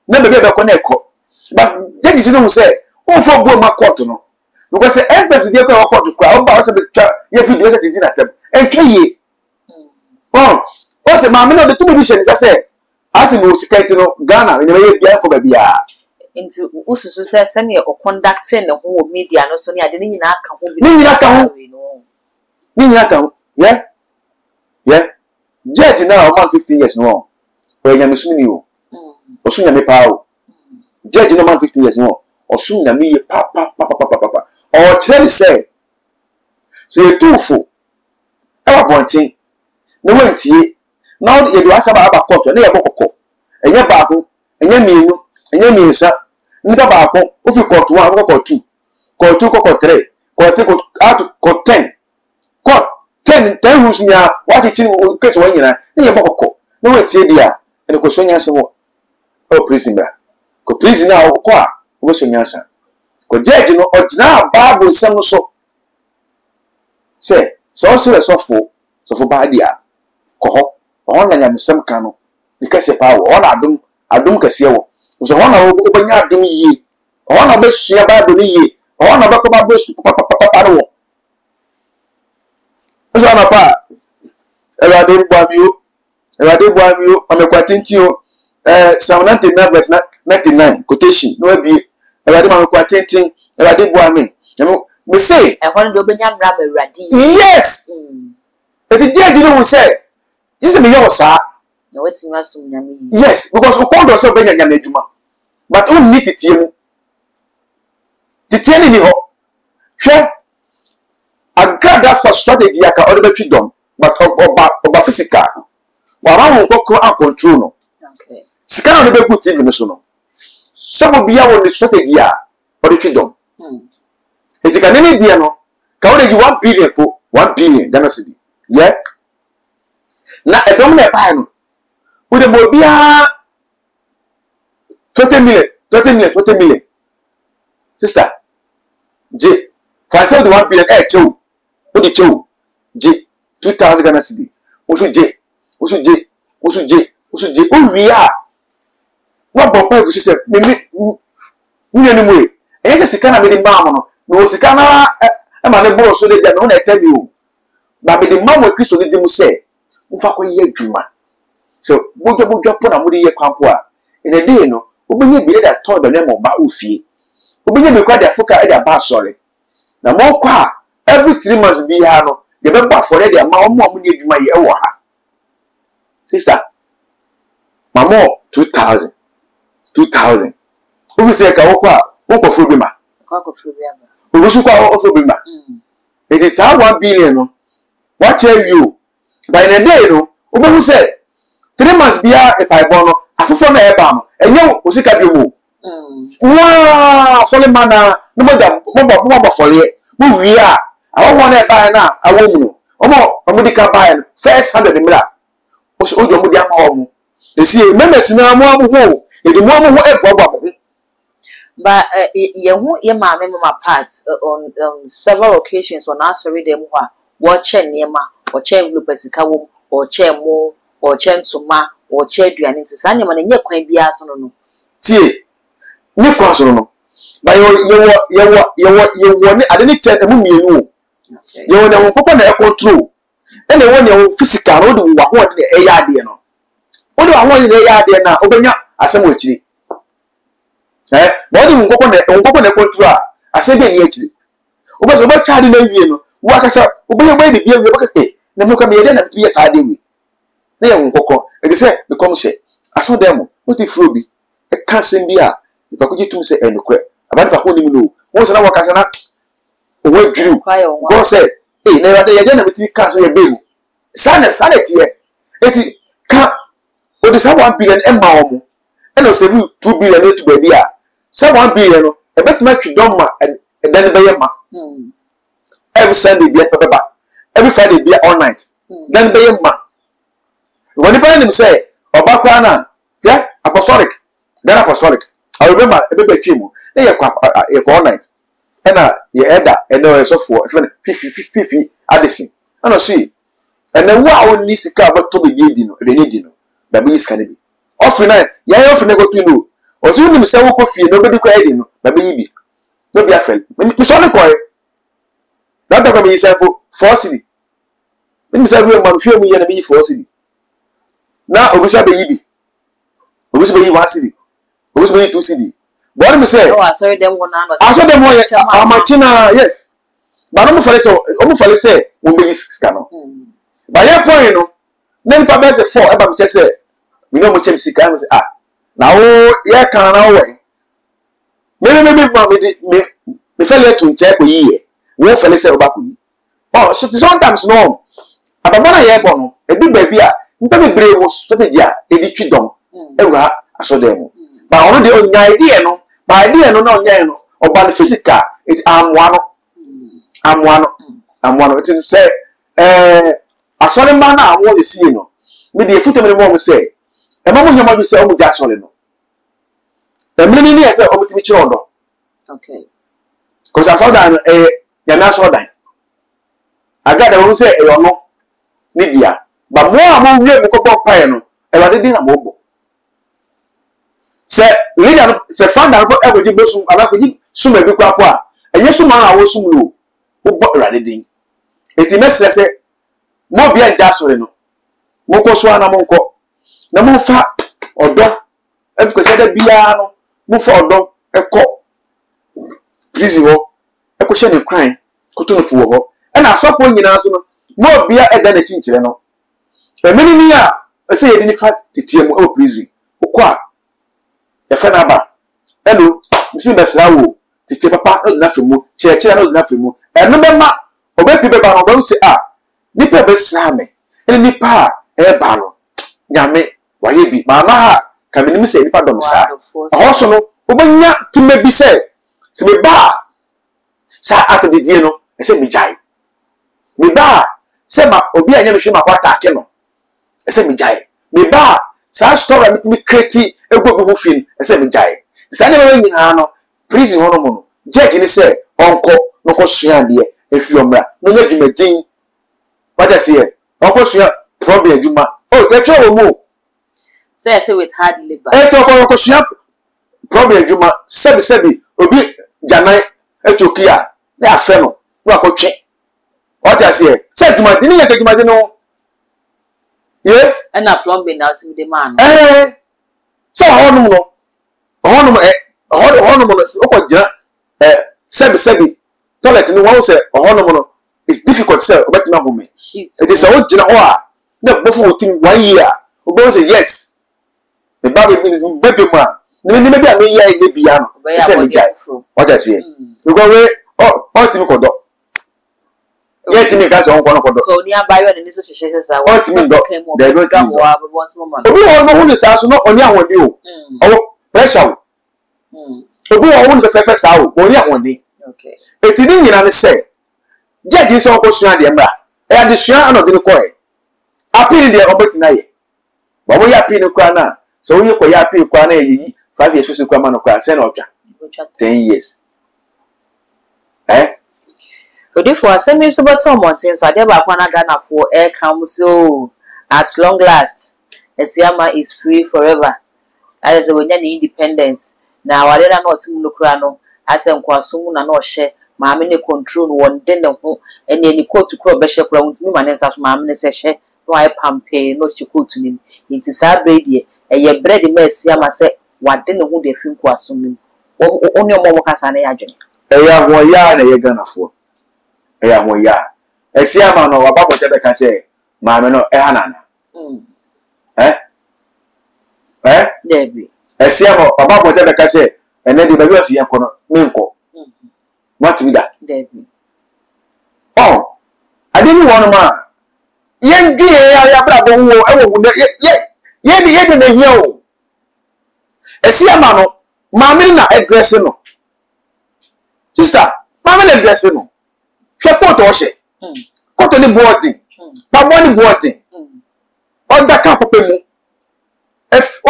[SPEAKER 2] na be be ko na ekọ but judge say no say o fo ogbo ma court no because the empress dey kwa court kwa o ba o se be ye video say di na tem enke ye o se ma me no de two edition say asim o sikati no Ghana ni ye bia ko ba bia
[SPEAKER 3] into ususu say send your conducting no ho media no so ni ade ni nyina aka ho bi
[SPEAKER 2] ni nyina ka ho yeah judge now man 15 years no o nya misumi ni o so nya me pa o judge no man 15 years no o so nya me pa o tell say tufo e wa bontin no wantie now ye do asaba aba court na ye bokoko enye baako enye mienu enye miensa nda baako o fi court 1 court 2 court 2 court 3 court 3 court 10 court 10 rules nya what chin case one nyina na ye bokoko na wantie dia ene ko so nya se wo o prison bra ko prison na ko a wo so nya sa ko judge no ogina bible sam so say so so ba dia ko ho on na nyamsem ka no because pa wo on adum kase wo so on na obanya adum yi on na be sua bible yi on na be ko ba bosu papa no so na pa Ewade buamio amekwatinti Psalm 99 verse 99 quotation no be Ewade amekwatinti Ewade buami me say
[SPEAKER 3] e hon do obanya mra ma Ewade
[SPEAKER 2] yes it dey no say Jesus me yo sa
[SPEAKER 3] no wetin asum nyame
[SPEAKER 2] yes because ukondo so benya nyame adwuma but on need titie mu titie ni ho hwe agrada for strategy aka odebetwi dom but oba physical wa ran kokko a control no
[SPEAKER 3] okay
[SPEAKER 2] sikana no be put TV no so no so bia won the strategy a odebetwi dom etika nene dia no ka wo dey 1 billion po 1 billion Ghana cedi yeah na edom na buy no we dey mo bia 20 million sister j for say the 1 billion chew o di chew j 2000 Ghana cedi oso j o wi a no bon pa go say me ni mu e say sika na me di mam no sika na e ma ne bo so de no na tell me o ba me di mam we Kristo ni di mu say mfa ko ye adwuma so bojo po na mu di ye kwampo a ene dey no obenye bi da to do ne mo ba ofie obenye bi kwa da foka e da ba sori na mo kwa every 3 months be ha no ye be ba for there ma omo ni adwuma ye wo ha sister mamo 2000 ofi se ka wo kwa wo ko furu bi ma obusu kwa wo furu bi ma it is how 1 billion no what tell you by the day no obo say 3 months bia e paibon no afofo na e ba no enye osika bi wo wa fole mana no mo ba fole mo wi a awo na e ba na awo mu no omo di ka ba no first 100 mira ojo mo di ama omo esi members na mo ho edi mo ho e bogba mo
[SPEAKER 3] but ye hu ye ma me mama parts on several occasions on asori dem ho a wo che niema wo che envelopesika wo wo che mo wo che ntoma wo che aduane ntisa niema na nye kwan bia so no
[SPEAKER 2] tie ni kwa so no ba yo ni ade ni che emu mienu o yo na won popo na e control ene won ye physical o de wa ho de e ya ade no o de wa ho de e ya ade na obenya asem o chiri ba de won popo na control a asem be ni achiri obo so ba chaade na wie no wo akasa obenya ba bi bia wie ba kasa na mo ka me de na bi ya saade wi na ye won popo e de say be come say aso dem o ti fro bi e ka sem bi a ipa ko jitum say enukre abani pa ko ni mu no wo se na wo kasa na o we dwiru go say na ya de ye na meti ka say ye be mu sana tie eti ka o de 1 billion e ma omo e no save 2 billion e to baby a 1 billion no e betuma twi don ma e dan be ye ma every Sunday be pepper every Friday be all night dan be ye ma woni pa nim say oba kwa na ya apostolic I remember e be twi mu na ye kwa all night na ye eda eno so for 50 adisi ana see and then wa oni sika abato be di no e ni di no ba be sika ne bi ofri na ya ofri na go tu no o si uni se wo ko fie no be di kwa edi no ba be bi no bi afel mi so ne koy that time me say for city mi say we man fie mu ye na mi for city na obusa be yibi obusa be yi 1 city obusa be yi 2 city but me say
[SPEAKER 3] oh sorry dem go na no
[SPEAKER 2] aso dem ho amachina yes ba no mo fale say wo be yi sika no ba ye point no na nipa be say 4 e ba me che say me no mo chem sika me say na wo ye kan na wo me fele to nche ko yiye wo fele say oba ko yi oh so sometimes no ababona ye bo no e du ba bia nipa be brave wo strategy a e di twi dom ewura aso dem ba ono de onya idea no ba idea no na onya no oba physical it amwano it say asole ma na awo esi no me de futo me mo say e ma mo nyama do say o mo ja asole no e me ni say o mo timi chiro odo
[SPEAKER 3] okay
[SPEAKER 2] cause asole dan ya na asole dan aga da wo say e ono ni dia ba mo a mo wie me ko bon pae no e wa de din na mo bo say leader say founder ko e go ji bosu aba ko ji suma bi kwa kwa enye suma a wo sum no wo bo ra de din eti mesre say mo bia nja asore no mo ko so ana mo nko na mo fa odo efiko se da bia no mo fa odo eko prison ho eko she ne crime ko to no fu ho e na asofo nyina so no mo bia e da na chinchire no e meni ni a se ye ni fa titie mo o prison ko a e fa na ba hello misi besra wo titie papa no na femu chire no na femu e no be ma obepi be ba no ba se nipa be srame ene nipa e ba no nyame waye bi mama ha ka menim se nipa dom sa ho so no obanya tuma bi se me ba sa atodidie no e se mi jai me ba se ma obi anya me hwe makwata ake no e se mi jai me ba sa story me create ego bi ho fin e se mi jai sa ne we nyina no prison ho no mo no judge ni se onko no ko sua de e fi omra no nya dwumadin what I say onko sua problem adwuma oh ye cho mo
[SPEAKER 3] so I say with hard labor
[SPEAKER 2] e to onko sua problem adwuma sebi obi janai etokia na afa no no akotwe what I say dwumadin ye dwumadin no ye
[SPEAKER 3] na plumbing na sim de man
[SPEAKER 2] so honum no no okọ jira sebi toilet ni won se honum no it's difficult say obetuma home it is a gina ho a na bofo team 1 year obo say yes the baby man ni maybe am year e dey bia no say me jai what I say because we all team kodo yeah team ka say on kono kodo
[SPEAKER 3] ko ni abayo ni so hihye sa
[SPEAKER 2] all team do they don't team obi won no sa so no oni ahode o pressure obi won fe sa o oni ahode
[SPEAKER 3] okay
[SPEAKER 2] eti ni nyina ne say judge so ko sua de mra e ade sua ano de ko e appeal de obetina ye ba mo ya appeal ko na so we ko ya appeal ko na yi 5 years so ko ma no ko say na otwa 10 years
[SPEAKER 3] Odifo asemi so beto mountain so ade ba kwa na Ghana for air come so at long last Esiama is free forever as when you independence na wale na not mu nokura no asem kwaso na na ohye maame ne control won de ne ho ene ni court kro be hye kra wuntimi manensa so maame ne se hye no ai pampe no chi court ni nti sa bread ye bread ma Esiama se wade ne ho de fi kwaso ni oni omo kasa na ya dwen
[SPEAKER 2] ya ho ya na ye Ghana for ya ho ya Esiama no wababo te be ka se maame no hanana
[SPEAKER 3] Debbie
[SPEAKER 2] Esiama wababo te be ka se ene de baby osi yanko no menko what with that
[SPEAKER 3] Debbie
[SPEAKER 2] adini won ma yen due ya brabo wo ewo ye de na hia o Esiama no maame na address no sister maame na address no hwe pot o hye koto ni boarding babo ni boarding oda ka pope mu if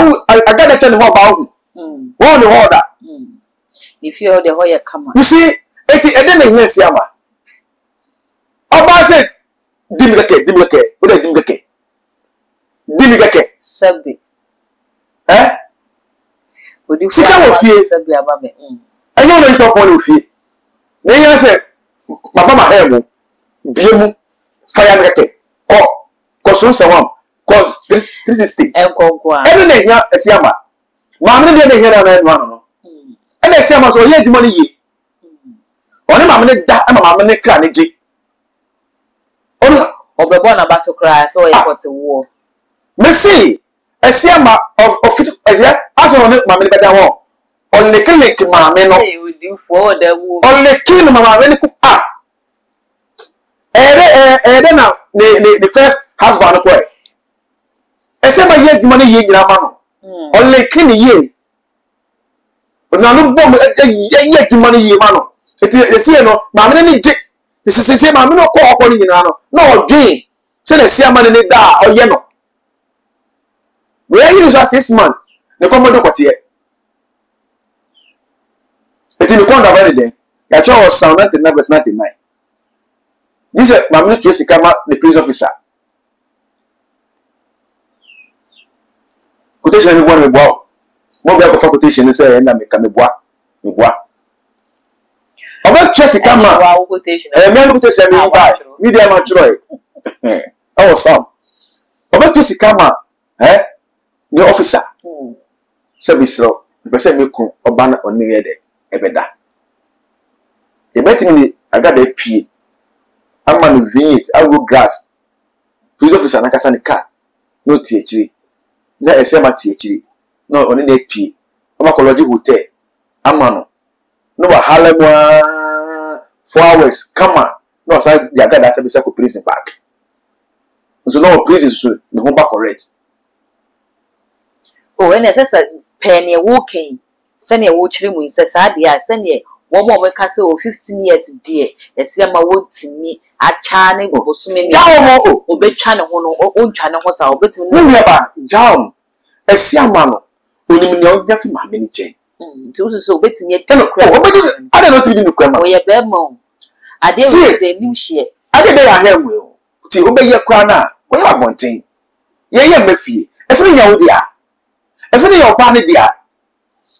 [SPEAKER 2] agada tell ho ba hu wo ni ho da
[SPEAKER 3] if you the hoye kama
[SPEAKER 2] you see eti ede na hia Esiama oba say dimleke o de dimleke
[SPEAKER 3] sabi odi
[SPEAKER 2] sika wo fie
[SPEAKER 3] sabi abame
[SPEAKER 2] enyo no ito pon wo fie na hia say papa ma hemu biemu fire mekeke ko so sewam ko 360
[SPEAKER 3] enkonko a
[SPEAKER 2] ene na hia Esiama maame ne de hia na no no ene Esiama so ye dimo ne yi oni maame ne da ama maame ne kra ne ji oni
[SPEAKER 3] obebo na baso kra so ye kote wo
[SPEAKER 2] Messi Esiama of eje aso ne maame ne beda ho only clinic maame no
[SPEAKER 3] odi fo da wo
[SPEAKER 2] only kin maame ne ku na the first husband ko Esiama ye dimo ne ye nyina ma no only kin ye na no bom ye dimo ne ye ma no eti esi no maame ne je sisi maame no ko okọ ni nyina no na odwen se na Esiama ne da oye no we yi so 6 months ne komodo kwatie eti ni konda ba de ya cho was sound 99 this maame no kesi kama the police officer quotation ni bon me boa mo be ko fa quotation say na me ka me boa oba chesi kama
[SPEAKER 3] wa quotation
[SPEAKER 2] me quotation me buy media ma churo oh some oba chesi kama the officer say bisro be say me ku oba na oni ye de ebeda e betimi ni agada pie ama no v8 agro grass police officer na kasa ni car no tie chiri na Esiama tie chiri no oni na pie ama college hotel ama no ba halemwa 4 hours kama no say the agada say be say ko prison back so no prison so the home back correct
[SPEAKER 3] ene sesa penny walking sene wo chiri mu se sa dia sene wo mo be ka se o 15 years die Esiama wo timi acha ne go sume
[SPEAKER 2] jawo mo
[SPEAKER 3] obetwa ne ho no o ntwa ne ho sa obetimi
[SPEAKER 2] no me ba jawo Esiama no onim ne onya fi maame ni chen
[SPEAKER 3] nti wo so obetimi e
[SPEAKER 2] obedi ade no tibi ni kwama
[SPEAKER 3] o ye be ma ade wo de nim hye
[SPEAKER 2] ade be ya hemu o ti obeye kwa na wo ya bonten ye mafie efiri nya wo dia efiri ya oba ne dia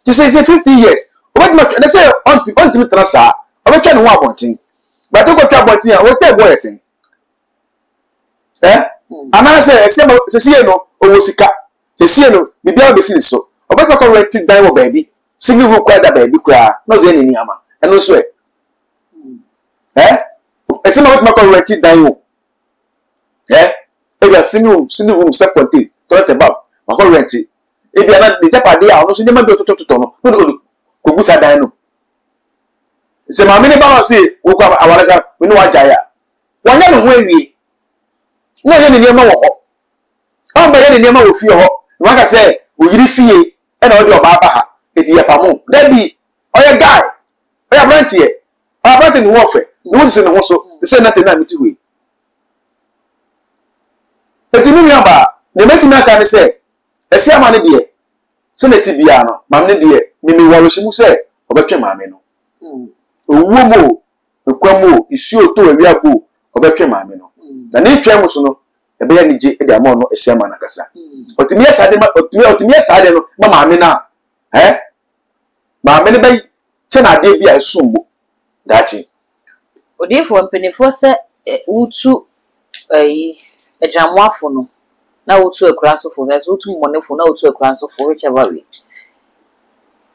[SPEAKER 2] ti say 50 years obedi ma they say on ti trasa obetwa ne ho abonten but go twa abonten a wo te boy esen ana say Esiama sesiye no owo sika sesiye no bibia be sin so obedi ko rent dan wo baby single room kwa da baby kwa no de ni ama eno so say ma ko rent dan o e be sini room self contained toilet above ma ko rent e be na de japade a ono so nyama bi otototo no ko gusa dan no se ma me ne ba say wo kwa awaraga me no wajaya wanya no ho awie no ye ne nyama wo ho on ba ye ne nyama wo fie ho no aka say o yiri fie e na o de oba ba ha e di yapamo da bi oye guy oya brantie a brantie ni wo fe no se ne ho so se na te na miti we etimi mi aba ne meti na ka ne se ese ama ne de se na ti bia no mam ne de mi waro shimu se obetwe maame no owuo mo ekwamo isi oto awi abo obetwe maame no na ne twa mu so no ebe ya nije e de ama no ese ama na kasa otimi esa de otimi esa de no ma maame na maame ne bai che na de bia esumbo dachi
[SPEAKER 3] odifo mpenefo se utu ejamwafo no na utu ekuransofo na utu monefo na utu ekuransofo whichever way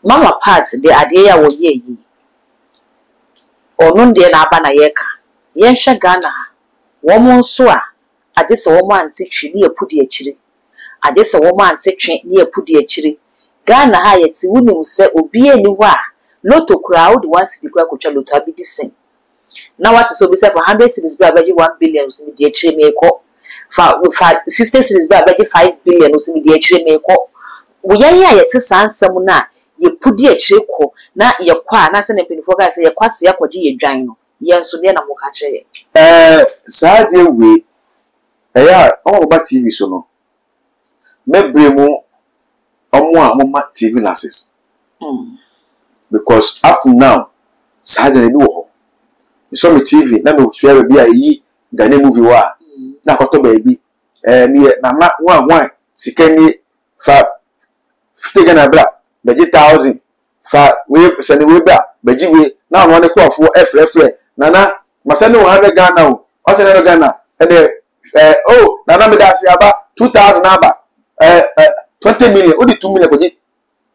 [SPEAKER 3] mama pass de ade ya wo ye yi onu de na aba na yeka yenhwe Ghana wo mo nso a ade se wo mo ante twi ne epudi akire ade se wo mo ante twi ne epudi akire Ghana ha yeti wunim se obi eni wa loto crowd once the kwa kocha loto abidi sen na what so be say for 100 cities be abaji 1 billion usimi di akire me ko for 50 cities be abaji 5 billion usimi di akire me ko wo yan ya yeti sansam na ye pudi akire ko na ye kwa na se ne penifo ga se ye kwase ye kwaji ye dwan no ye nso de na mo ka kire
[SPEAKER 2] saade we ya on ba TV so no mebremu omo mama TV nurses because up to now saade ne bi wo so me TV na me share bi ayi Ghana movie wa na koto ba bi me na ma wan sikani fa 50 Ghana bra beji 1000 fa we send we bra beji we na no ne crofo efrefre nana masane 100 Ghana o asane Ghana oh nana me da si aba 2000 aba 20 million odi 2 million koji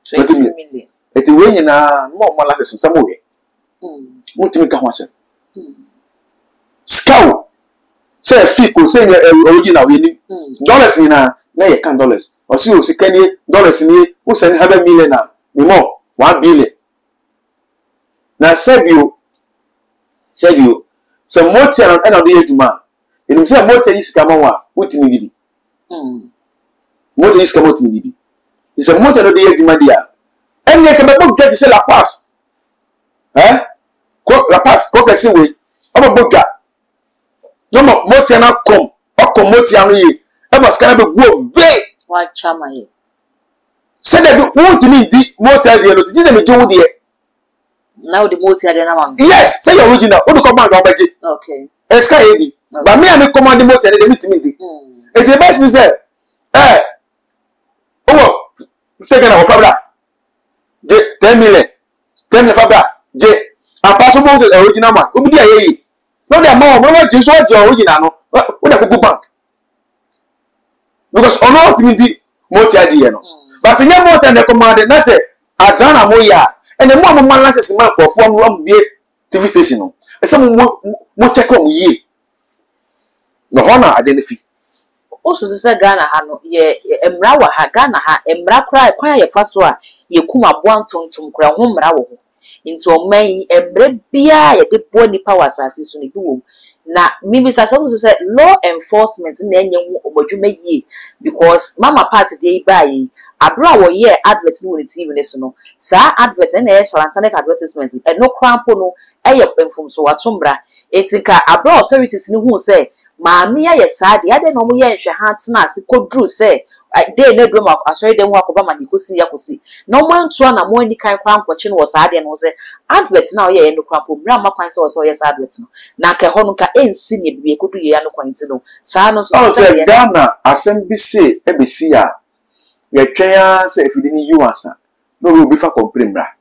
[SPEAKER 3] 20 million
[SPEAKER 2] eti we nyina mo la sesem samo we mutimi ka ho asem scout say fiko say original we ni dollars ni na ye kan dollars o si o sikani dollars ni o send 100 million na we more 1 billion na sebio so moti an na do yeduma enu say moti yi sika ma wa mutimi bibi moti yi sika moti bibi is a moti no do yeduma dia enye ke be get say la pass ko la pass ko kesi we o bo ga no moti na kom o kom moti anu yi e ma sika na be go ve
[SPEAKER 3] wa chama ye
[SPEAKER 2] say that mutimi di moti ade no ti say me je wo de
[SPEAKER 3] now the moti ade na ma
[SPEAKER 2] yes say your original o do come back obaje
[SPEAKER 3] okay
[SPEAKER 2] eska edi but me am command moti ade mutimi di e the best is say oh take na ofabra je 10 million fabra je apaso bo say original man obi di ayeyi no dey amount mo wa je so je original no o dey go bank because ono timi di moti ade ye no but say nya moti ade command na say azana mo ya ene mo man license man ko fo mo am bie TV station no e say mo check on ye no hona identify
[SPEAKER 3] oso se Ghana ha no ye emra wa ha Ghana ha emra kra kwan ye fa so a ye kuma boantontom kra ho mra wo ho nti o man emra bia ye de bo nipa wasase so ne bi wo na mimi sa so se law enforcement na enye ho obadwuma yie because mama part dey buy abra wo ye advert no TV ne so no sa advert na ye charlatan advertisement e no krampo no eye pemfom so watombra etika abra authorities ni hu say maami ya yesade ade no mo ye hwe ha tena ase kodru se dey na drum asori dem ho akoba ma dikosi yakosi no mo ntu na mo ani kan kwa nkwoche no wasade no se advert na ye no kwa program makwan se wo ye advert no na ka ho no ka ensi ne bibie kodu ye ya no kwanti no sa no so
[SPEAKER 2] se Ghana asem bi se ebesi ya ye twen se efidi ni yuansa no we bi fa complain bra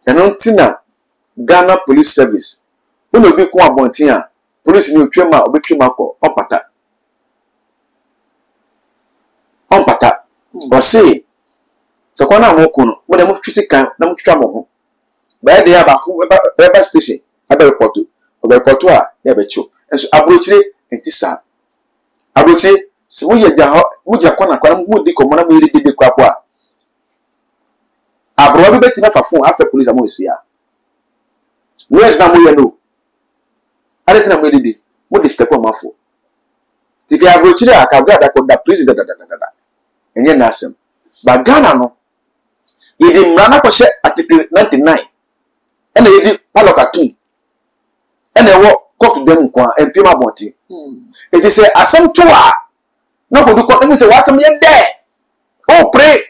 [SPEAKER 2] eno ntina Ghana Police Service uno bi ko abontin a police ni otwema obetwema ko opata o say to kwana mo ko no mo dem twisi kan na mo twitwa mo ho ba de ya ba ko ba station aba report a ya be cho enso abrochire entisa abrochire se wo ye ja ho wo ja kwana mu di komo na mu yiri dede kwa kwa abro bi beti na fa phone afa police amo sia no es na mo ye no ade na mo dede mo di step on mafo tike abrochire akaga da ko da president da enye na asem ba Ghana no yedi mrana ko she article 99 ena yedi palokatum ena ewo court dem kwa empima bonti it say asem to a no go do court dem say wasem ye de o pray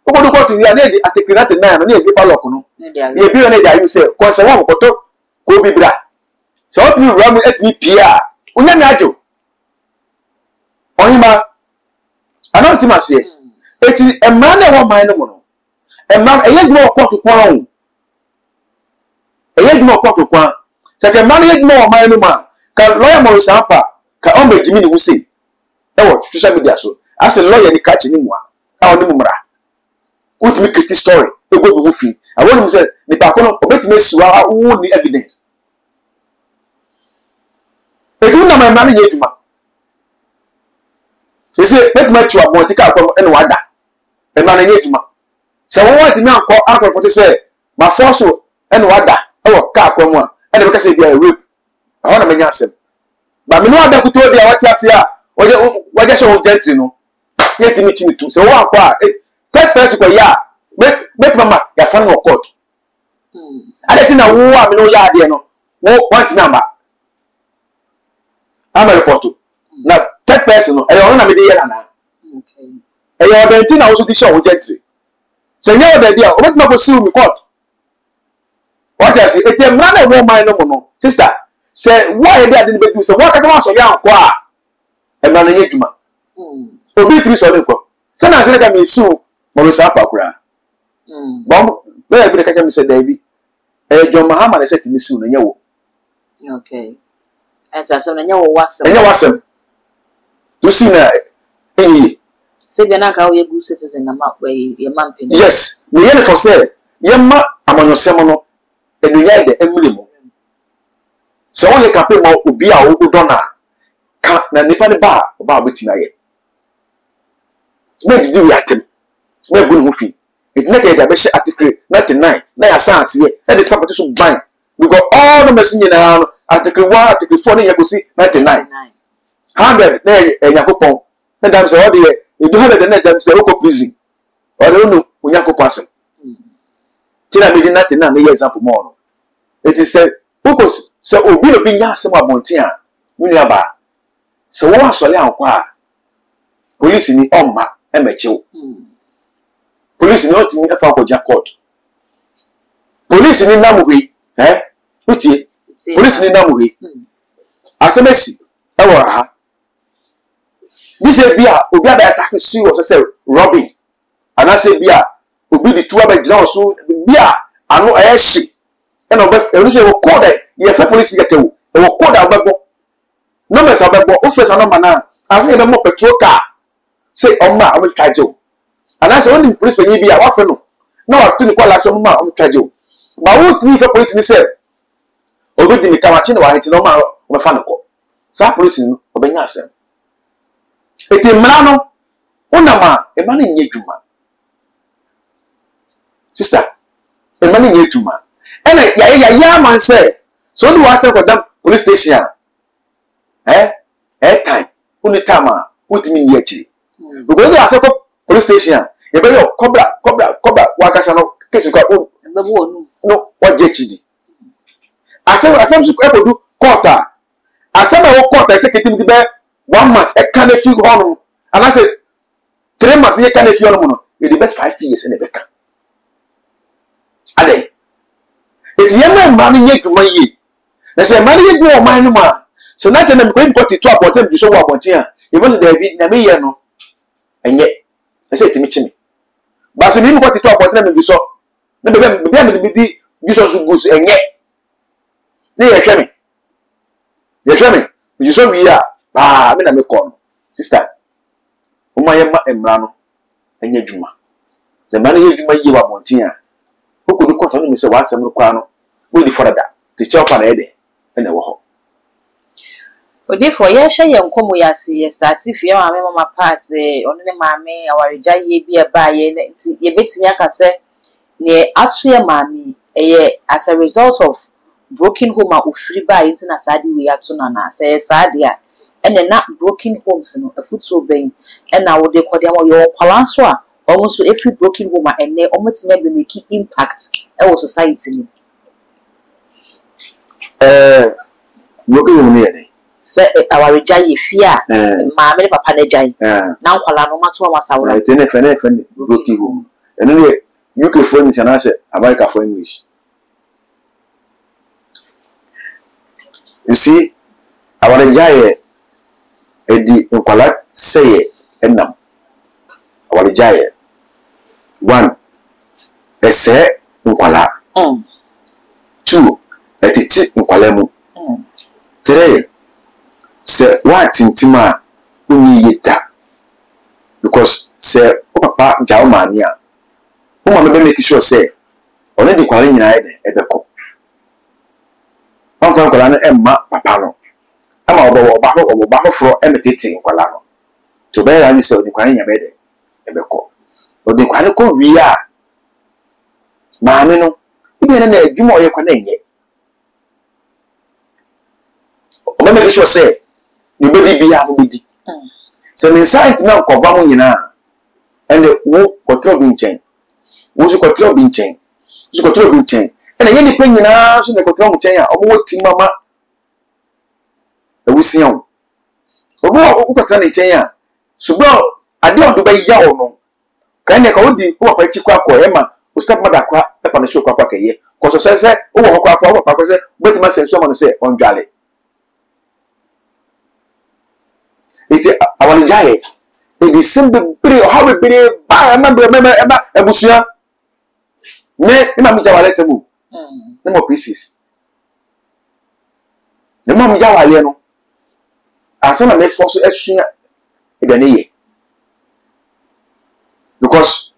[SPEAKER 2] o go do court we na yedi article 99 no yedi palok no ye bi na da you say ko se won ko to ko bibra so what you ram etni pia unya na ajo ohima anontima say eti emra na wo man no mo no emra eyedmo court kwa o eyedmo court kwa seke man eyedmo wo man no ma ka lawyer mo sampa ka o mejimi ni hu sei e wo social media so as a lawyer ni catch ni mu a oni mu mra utimi criti story e go bi hu fi a woni mu say ni pa ko no obetimi siwa wo ni evidence etu na man na yeduma ese betuma tu abonti ka ko ene wada e man na yeduma se wo wadi na anko akọpọtọ say ma force ene wada e wo ka ko mu a ene be ka say bia rape a wona menya asem ba me no ada kuto bia wati ase a waje show gentry no yetimi timi tu se wo anko a third person ko ya betuma ma ya fa no court ade ti na wo a me no ya ade no wo want number ama report na third person no e yo na me dey here na okay e yo den ti na wo so di show gentry se nyawo da dia o betuma ko siu mi court what I say etem na na wo man no mo no sister se wo e dia de be du se wo ka se wa so ya anko a e na na yeduma obi tiri so le ko se na se ka mi siu mo lo sa pa kura bom be e bi ka cha mi se da bi e John Mahama na se timi siu na nyawo
[SPEAKER 3] okay asa so na nyawo wasem
[SPEAKER 2] enya wasem du si na
[SPEAKER 3] se bia na ka wo ye good citizen na ma ye man pen
[SPEAKER 2] yes me ye for say ye ma amanyosem no enunya de emule mo so wo ye campaign mo obi a wo do na ka na nipa ne ba betina ye me didi wi atem me bu no fi it na ke da be she article 99 na ya sans ye na this paper so ban we got all the message na article 1 article 4 na ye go see 99 100 na yakopon na dam say what dey you do have the next time say oko prison or no unyakopon asem tira me di 99 na ye example more it is say because say obi no bi nya asem abonten a muni aba se wo asole anko a police ni omma emechew police ni otimi efa ko court police ni namuwe utie police ni namuwe asemesi ewo ha this bia obi aba attack serious say robbing and I say bia obi di tuwa be jina so bia anu eshi ena obe enu say wo code ye fa police get wo code abebo no mess abebo o face no mana as e be mo petrol car say omma o kajo and I say only police when bia wa fe no na wa tu ni kwala so omma o kajo ba wo ti fa police ni say obi di ni kamachi na wa hiti no ma o fa no ko sa police no obenya asem eti mra no unama e ma nye dwuma sister e ma nye dwuma ena ya man say so do wa say ko dam police station time uni tama utimi ni akiri because do wa say ko police station e be yo cobra wa kasa no kesi kwa
[SPEAKER 3] bebu onu
[SPEAKER 2] no wa je chidi asem su ko do court asem e wo court e se ketim di be 1 month e can if you go and I say 3 months you can if you no the best 5 years in the back ade it yema man nye dwuma yi na say man ye go man no ma so na tell me ko import to abotem du so wo abonten a e bo say David na me ye no enye na say timi chimi ba say me ko to abotem me du so na be bi du so so gus enye ne ye hwe me du so wi a ba me na me ko sister o ma ye ma emra no enye dwuma ze ma ye dwuma yi wa bonten a okodu ko to no me se wa asem no kwa no we di forada te che opa na ede ene wo ho
[SPEAKER 3] Odi for ye hye ye nkomo ya si ye start fie maame mama part ono ne maame awaregya ye bi e ba ye nti ye betimi aka se ne atu ye maame as a result of broken home a ofiri ba ye nti na sade we atu na se sade a ene na broken homes no afutu ben ena wo de kwade am yo kwala so a almost every broken home a ene omotime be make impact e wo society ni
[SPEAKER 2] broken home ne
[SPEAKER 3] se awaregya ye fia maame ne papa na gyan na nkwala no mato amasawra
[SPEAKER 2] ite fene broken home ene ne UK for English and say America for English. You see, our jaya edi nkwala say enam. Our jaya one ese nkwala. 2 etiti nkwala mu. 3 se what intima unyi yeta because se papa jaw mania. Uma me make sure say oni di kwale nyina ebeko on fa kwala no emma papa no ama oba foforo emetete kwala no to be ya ni say odi kwale nyina ebeko odi kwale ko wi a maame no ibi na adwuma oye kwa na enye o me make sure say ni be bi ya no bidi so me site na nkova mo nyina and wo control bi nchen Wusu control bi nchen. Ena ye nipa nyina so ne control nchen a omo woti mama. Ewusi an. Obo control nchen a. Subo ade odo ba ya ono. Kan ne ka odi wo papa chi kwa akọ ema. O step mother kwa e pa na show kwa keye. Ko so se wo ho kwa wo papa se beti ma senso ma no se onjale. Iti awon jaye. E di simbe bre o ha be bre ba na bre ema ebusia. Me mama jawale temu. Ne mo pieces. Ne mama jawale no. Asana me force esua e de ne ye. Because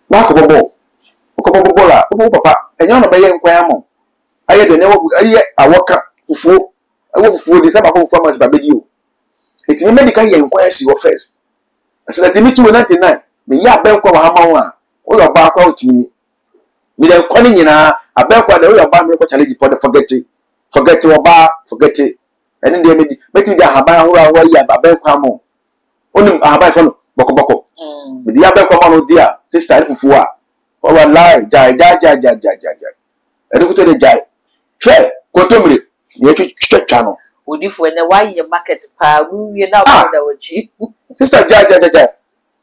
[SPEAKER 2] ba ko bobo. Ko bobo la, ko papa, enyo no be ye nkwan am. Aye de ne wo aye awoka fufuo. Awo fufuo de saba ko fufuo ma se ba bedi o. Etimi medical ye nkwan si wo first. Asana timi 299. Me ya ben ko wa hama wo a. O yo ba kwa otimi me dem kwani nyina abekwa de we oba me ko challenge for the forget oba forget ene de me meti de haba hura ho ya abekwa mo onim haba fo no boko me de abekwa mo no dia sister fufu a o wallahi jai ene ko to de jai twe ko to mire ye twetwa no
[SPEAKER 3] odifo ene why ye market pa we na about the wachi
[SPEAKER 2] sister jai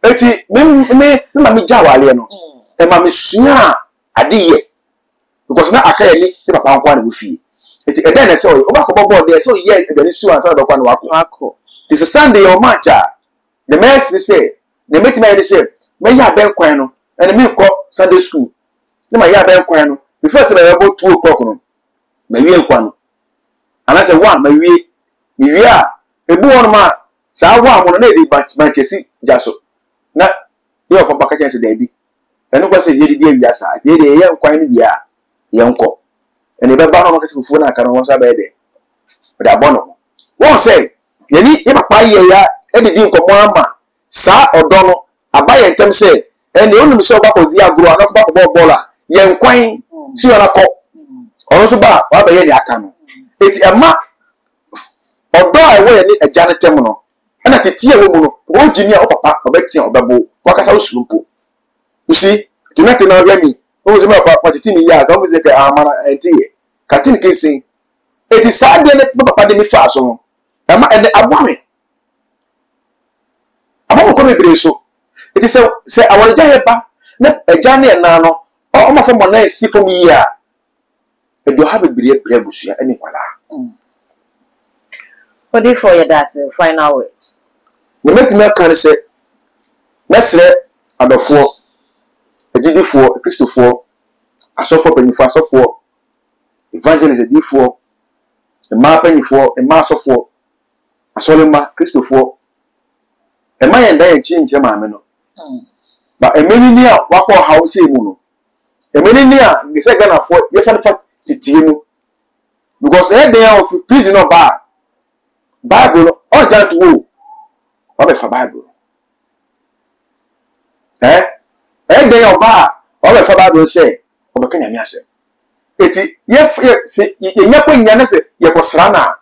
[SPEAKER 2] eti me mama jawale no e mama sua adiye because na akaya ni te papa nkwa na wo fie eti eden na say o ba ko bobo de say ye edani si wan say do kwa na wako this is Sunday your match the mess they say the make me say me ya ben kwan no and me ko Sunday school na ma ya ben kwan no before say be about 2 o'clock no me wie kwan no and I say one me wie a ebu won ma sa wa mo na e Manchester jaso na yo papa ka chance da bi eno kwa se yedi dia wiasa ati de ye nkwan ni bia ye nko ene be ba no makasi fufu na aka no so ba de da bono won say yeni e papa ye ya e de di nkomo ama sa odo no abaye ntem say ene onum se oba ko di agro anako ba ko bola ye nkwan si ona ko ono so ba wa ba ye ni aka no eti ema odo a we ni eja ne tem no na tetie wo mu no wo jini a o papa obetia obebo wakasa wo sulumpo. You see, tonight na hear me. O se me papa titi ya, ka mo se ka amana enti. Ka tin ke sin. It is sad de papa de me fa so no. E ma e abome. Abome ko me bre so. It is say awon ja he ba na eja na na no. O ma fo mo na si fo mi ya. E do ha be bre busua eni kwala.
[SPEAKER 3] For the for your that's final words.
[SPEAKER 2] We make me kan say mesre adofo Ejidifo, Christopher, asofo penifo asofo, evangelist edifo, ema penifo, ema asofo, asolema Christopher, ema yenda enchi nche maame no. Ba emeni ni a wako house mu no. Emeni ni a ngese Ghana fo ye fa titiye mu. Because e dey of prison no ba. Bible o ja to wo o be fa Bible dey oba o be fa Bible say o be kanya mi ase eti ye nya kwa nya na se ye kosra na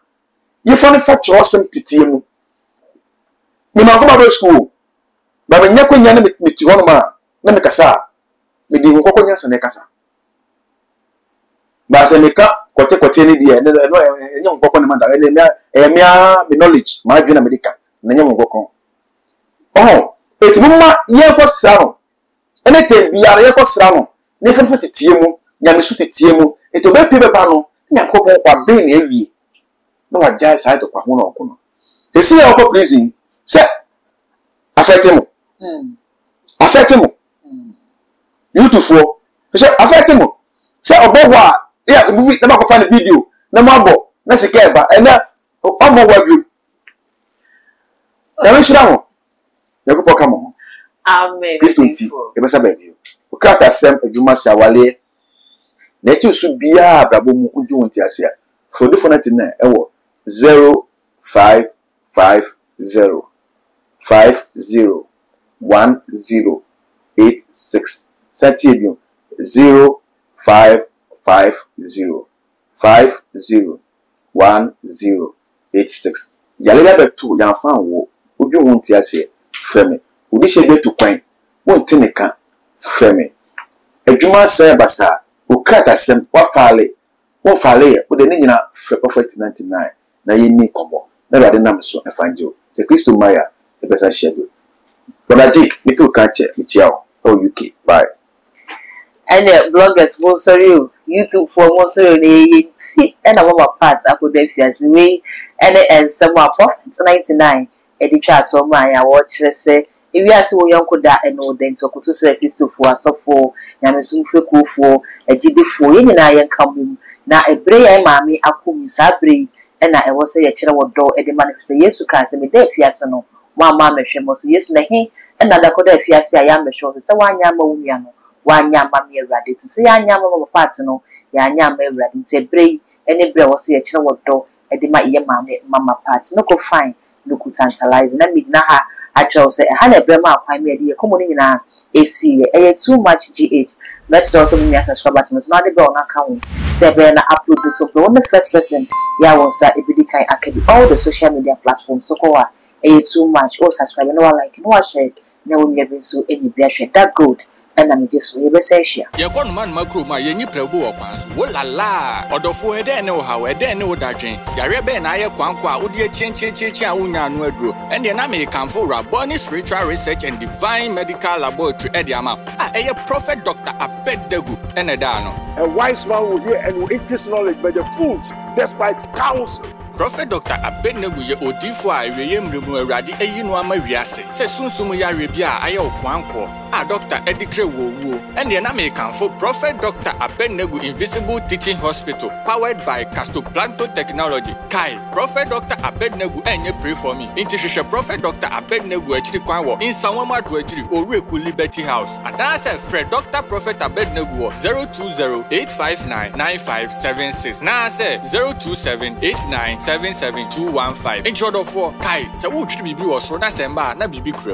[SPEAKER 2] ye fo ne fa chosem titie mu ni ma ko Bible school ba me nya kwa nya na me ti hono ma na me kasa me di nko nya se ne kasa ba se me ka kote ni dia no enya nko ne ma da me knowledge ma adwena medical na nya nko eti mumma ye kosra no ene te biara ye kosra no ne fa titie mu nya me su titie mu eti obe pe beba no nya ko bon kwa ben na ewie na wa jai side to kwa ho na okono se si ya ko prison se affect mu beautiful se affect mu se obo ho a ya obuvi na ba ko fa na video na mabo na se ke ba ena omo wa bi na we shira ho ya ko ka mo
[SPEAKER 3] amen
[SPEAKER 2] Kristo nti e be sa ba bi o krata sem adwuma se awale na ti su bia abrabo mu kunju nti ase a fodi fo na ti na e wo 05501086 sati ebio 05501086 yale ba tu ya fa wo oju nti ase freme odi she be tu kwan won teneka freme adwuma se basaokrata sem wa fale o de nyina Prophet 99 na yeni komo na rade nam so efanjo se Kristo maya e besa shedo Bodajik me to ka che chiao UK bye
[SPEAKER 3] and the bloggers will sorry YouTube for more sorry see and our part akodafias we and some Prophet 99 e di chat so my watch say if you ask wo yonko da eno den to kuto so episofo asofo nyamesum fekofo agidefo yenina yenkamum na ebre yan maami akum sabre na ewo se ye kire wodo e de manifest Yesu kan se me da afiase no mama mehwemo so Yesu na he na da koda afiase aya mehwo se wanya ma wunua no wanya ma me awrade to se anya ma part no ya anya ma awrade nte ebre ene bre wo se ye kire wodo e de ma ye maami mama part no ko fine no ku tantalize na midna ha actually say ha na ebre ma akwan me de ye komo ni nyina esi ye too much gh let's also be subscribe to me so na de be on account say be na upload it so the first person ya won say ebidi kan akabi all the social media platforms so ko too much or subscribe no like no share na won ye be so any bia share that good and I'm just we be say share
[SPEAKER 6] ye kon man makro ma ye nyi prebu okwan so wo la la odofo ede ne wo hawo ede ne wo dadwen yare be na ye kwanko a wo de chin a wonya no aduro ende na me kanfo Raboni Spiritual Research and Divine Medical Laboratory ede ama a Prophet Dr. Abednego ene da no
[SPEAKER 7] a wise man will hear and will increase knowledge, but the fools despise counsel.
[SPEAKER 6] Prophet Dr. Abednego ye odifo a eweyem remu awrade eyi no ama wiase se sunsum ya rebia aye okwanko Dr. Edikre Wowo ende na me kanfo Prophet Dr. Abednego Invisible Teaching Hospital powered by Castoplanto Technology kai Prophet Dr. Abednego enye pray for me inti hwehwe Prophet Dr. Abednego akiri kwan wo insanwama do akiri Oreku Liberty House adase Fred Dr. Prophet Abednego 0208599576 na say 0278977215 in order for kai se wo twiri bibi wo so na semba na bibi krem